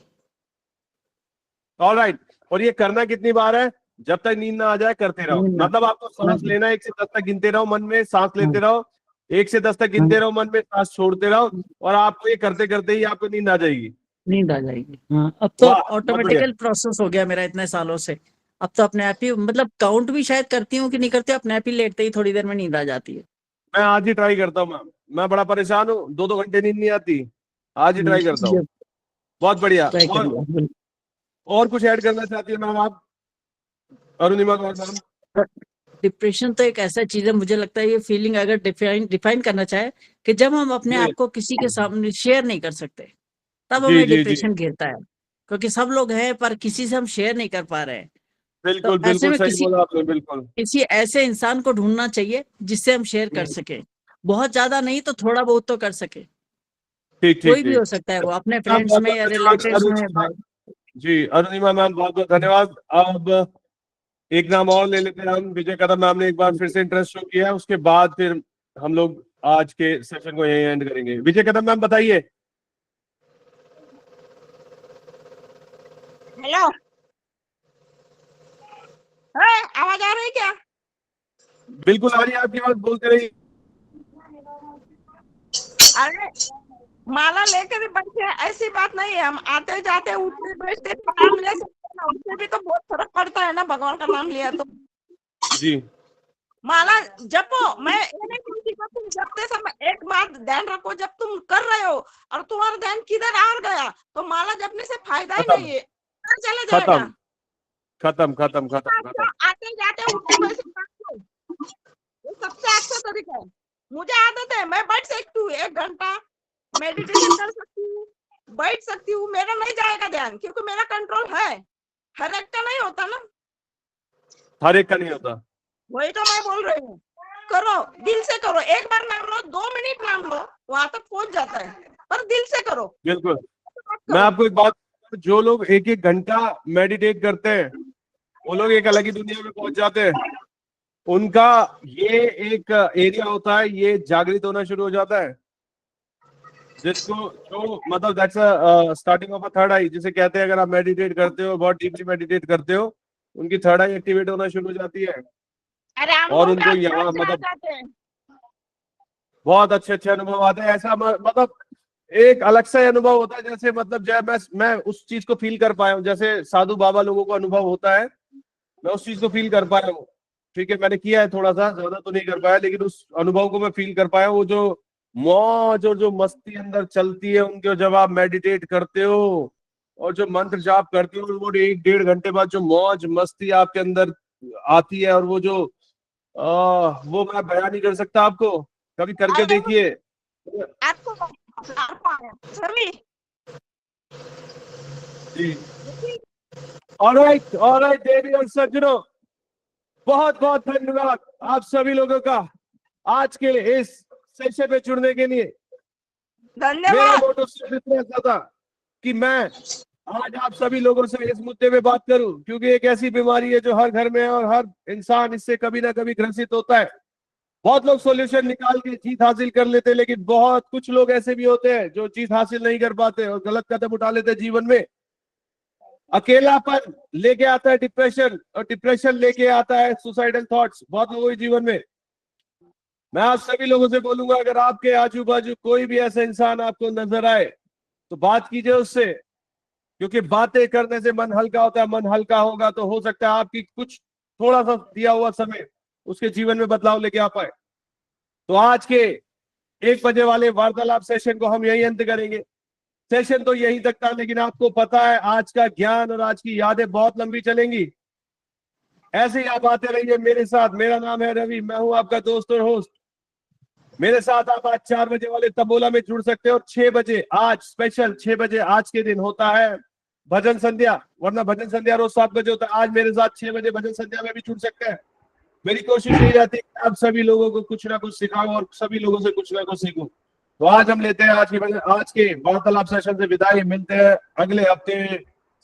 ऑलराइट, और ये करना कितनी बार है, जब तक नींद ना आ जाए करते रहो, नींद ना, मतलब आपको हाँ सांस जी, लेना है, 1 से 10 तक गिनते रहो, मन में सांस हाँ लेते रहो, 1 से 10 तक हाँ, गिनते रहो, मन में सांस छोड़ते रहो, और आपको ये करते करते ही आपको नींद आ जाएगी। नींद आ जाएगी। हाँ, अब तो वाह, बहुत बढ़िया। ऑटोमेटिकल प्रोसेस हो गया मेरा इतने सालों से। अब तो अपने आप ही, मतलब काउंट भी शायद करती हूँ कि नहीं करती, अपने आप ही लेटते ही थोड़ी देर में नींद आ जाती है। मैं आज ही ट्राई करता हूँ मैम, मैं बड़ा परेशान हूँ, 2 2 घंटे नींद नहीं आती, आज ही ट्राई करता हूँ। ये बहुत बढ़िया। ट्राई करिए बिल्कुल। और कुछ ऐड करना चाहती है मैम आप, अरुणिमा गौर मैम। डिप्रेशन तो एक ऐसा चीज है, मुझे लगता है ये फीलिंग अगर डिफाइन डिफाइन करना चाहे, कि जब हम अपने जी आप को किसी के सामने शेयर नहीं कर सकते, तब जी हमें जी जी, डिप्रेशन घेरता है। क्योंकि सब लोग हैं पर किसी से हम शेयर नहीं कर पा रहे हैं। तो बिल्कुल ऐसे बिल्कुल में सही किसी बोला आपने, बिल्कुल। किसी ऐसे इंसान को ढूंढना चाहिए जिससे हम शेयर कर हम्म, सके। बहुत ज्यादा नहीं तो थोड़ा बहुत तो कर सके। ठीक ठीक कोई भी ठीक। हो सकता है, वो अपने मैम फ्रेंड्स बहुत में बहुत या धन्यवाद रिलेटिव्स में, अरुणिमा। भाई। जी अरुणिमा मैम, बहुत बहुत धन्यवाद। अब एक नाम और ले लेते हैं हम, विजय कदम मैम ने एक बार फिर से इंटरेस्ट शो किया है, उसके बाद फिर हम लोग आज के सेशन को यहीं एंड करेंगे। विजय कदम मैम बताइए। हेलो, आवाज आ रही है क्या? बिल्कुल आ रही है आपकी बात, बोलते रहिए। अरे, माला लेकर ही बैठे हैं, ऐसी बात नहीं है, हम आते जाते उठते बैठते नाम ले सकते हैं ना, उससे भी तो बहुत फर्क पड़ता है ना, भगवान का नाम लिया तो। जी माला जपो, मैं ये नहीं बोलती कि तुम जपते समय एक बात ध्यान रखो, जब तुम कर रहे हो और तुम्हारा ध्यान किधर आ गया, तो माला जपने से फायदा ही खत्म नहीं है, किधर चला जाएगा। खत्म खत्म खत्म खत्म खत्म। आते जाते उठते बैठते बैठो, ये सबसे अच्छा तरीका है। मुझे आदत है, मैं बैठ सकती हूँ 1 घंटा मेडिटेशन कर सकती हूँ, बैठ सकती हूँ, मेरा नहीं जाएगा ध्यान, क्योंकि मेरा कंट्रोल है। हर एक का नहीं होता ना, हर एक का नहीं होता। वही तो मैं बोल रही हूँ। करो, दिल से करो, एक बार नाम लो, 2 मिनट नाम लो, वहां तक पहुंच जाता है, पर दिल से करो। बिल्कुल। मत मैं करो। आपको एक बात, जो लोग 1 1 घंटा मेडिटेट करते हैं, वो लोग एक अलग ही दुनिया में पहुंच जाते हैं। उनका ये एक एरिया होता है, ये जागृत होना शुरू हो जाता है, जिसको जो मतलब that's starting of a third eye, जिसे कहते हैं, अगर आप मेडिटेट करते हो, बहुत डीपली मेडिटेट करते हो, उनकी थर्ड आई एक्टिवेट होना शुरू हो जाती है। अरे हम और लोग उनको तो यहाँ घर से आ मतलब जाते हैं। बहुत अच्छे अच्छे अनुभव आते हैं। ऐसा मतलब एक अलग सा ही अनुभव होता है, जैसे मतलब जब मैं उस चीज को फील कर पाया हूँ, जैसे साधु बाबा लोगों को अनुभव होता है, मैं उस चीज को फील कर पाया हूँ। ठीक है, मैंने किया है, थोड़ा सा ज्यादा तो नहीं कर पाया, लेकिन उस अनुभव को मैं फील कर पाया हूँ। वो जो मौज और जो मस्ती अंदर चलती है उनके, जब आप मेडिटेट करते हो और जो मंत्र जाप करते हो, वो 1-1.5 घंटे बाद जो मौज मस्ती आपके अंदर आती है, और वो जो वो मैं बयान नहीं कर सकता आपको, कभी करके अरे देखिए। आपको सभी जी, ऑलराइट देवी और सज्जनों, बहुत बहुत धन्यवाद आप सभी लोगों का आज के इस सेशन में जुड़ने के लिए। मेरा धन्यवाद। मोटो सिर्फ इतना सा था कि मैं आज आप सभी लोगों से इस मुद्दे पे बात करूं, क्योंकि एक ऐसी बीमारी है जो हर घर में है और हर इंसान इससे कभी ना कभी ग्रसित होता है। बहुत लोग सॉल्यूशन निकाल के जीत हासिल कर लेते हैं, लेकिन बहुत कुछ लोग ऐसे भी होते हैं जो जीत हासिल नहीं कर पाते और गलत कदम उठा लेते हैं जीवन में। अकेलापन लेके आता है डिप्रेशन, और डिप्रेशन लेके आता है सुसाइडल थॉट्स बहुत लोगों के जीवन में। मैं आप सभी लोगों से बोलूंगा, अगर आपके आजू बाजू कोई भी ऐसा इंसान आपको नजर आए तो बात कीजिए उससे, क्योंकि बातें करने से मन हल्का होता है। मन हल्का होगा तो हो सकता है आपकी कुछ थोड़ा सा दिया हुआ समय उसके जीवन में बदलाव लेके आ पाए। तो आज के 1 बजे वाले वार्तालाप सेशन को हम यही अंत करेंगे। सेशन तो यही तक था, लेकिन आपको पता है आज का ज्ञान और आज की यादें बहुत लंबी चलेंगी। ऐसे ही आप आते रहिए मेरे साथ। मेरा नाम है रवि, मैं हूं आपका दोस्त और होस्ट। मेरे साथ आप आज 4 बजे वाले तबोला में जुड़ सकते हो, और 6 बजे आज स्पेशल 6 बजे आज के दिन होता है भजन संध्या, वरना भजन संध्या रोज 7 बजे होता है। आज मेरे साथ 6 बजे भजन संध्या में भी जुड़ सकते हैं। मेरी कोशिश यही रहती है कि आप सभी लोगों को कुछ ना कुछ सिखाऊं और सभी लोगों से कुछ ना कुछ सीखूं। तो आज हम लेते हैं आज के वार्तालाप सेशन से विदाई। मिलते हैं अगले हफ्ते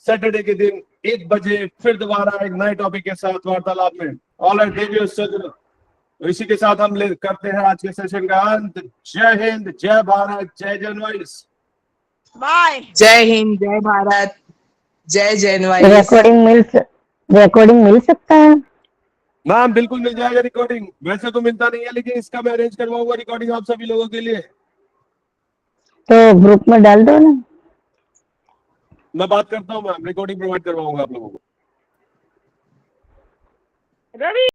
सैटरडे के दिन 1 बजे फिर दोबारा एक नए टॉपिक के साथ वार्तालाप में। ऑलराइट देवी, तो इसी के साथ हम करते हैं आज के सेशन का अंत। जय हिंद, जय भारत, जय जनवरी। बाय। जय हिंद, जय भारत, जय जनवरी। रिकॉर्डिंग मिल सकता है? मैम बिल्कुल मिल जाएगा रिकॉर्डिंग, वैसे तो मिलता नहीं है, लेकिन इसका मैं अरेंज करवाऊंगा रिकॉर्डिंग आप सभी लोगों के लिए। तो ग्रुप में डाल दो ना। मैं बात करता हूँ मैम, रिकॉर्डिंग प्रोवाइड करवाऊंगा आप लोगों को। रवि।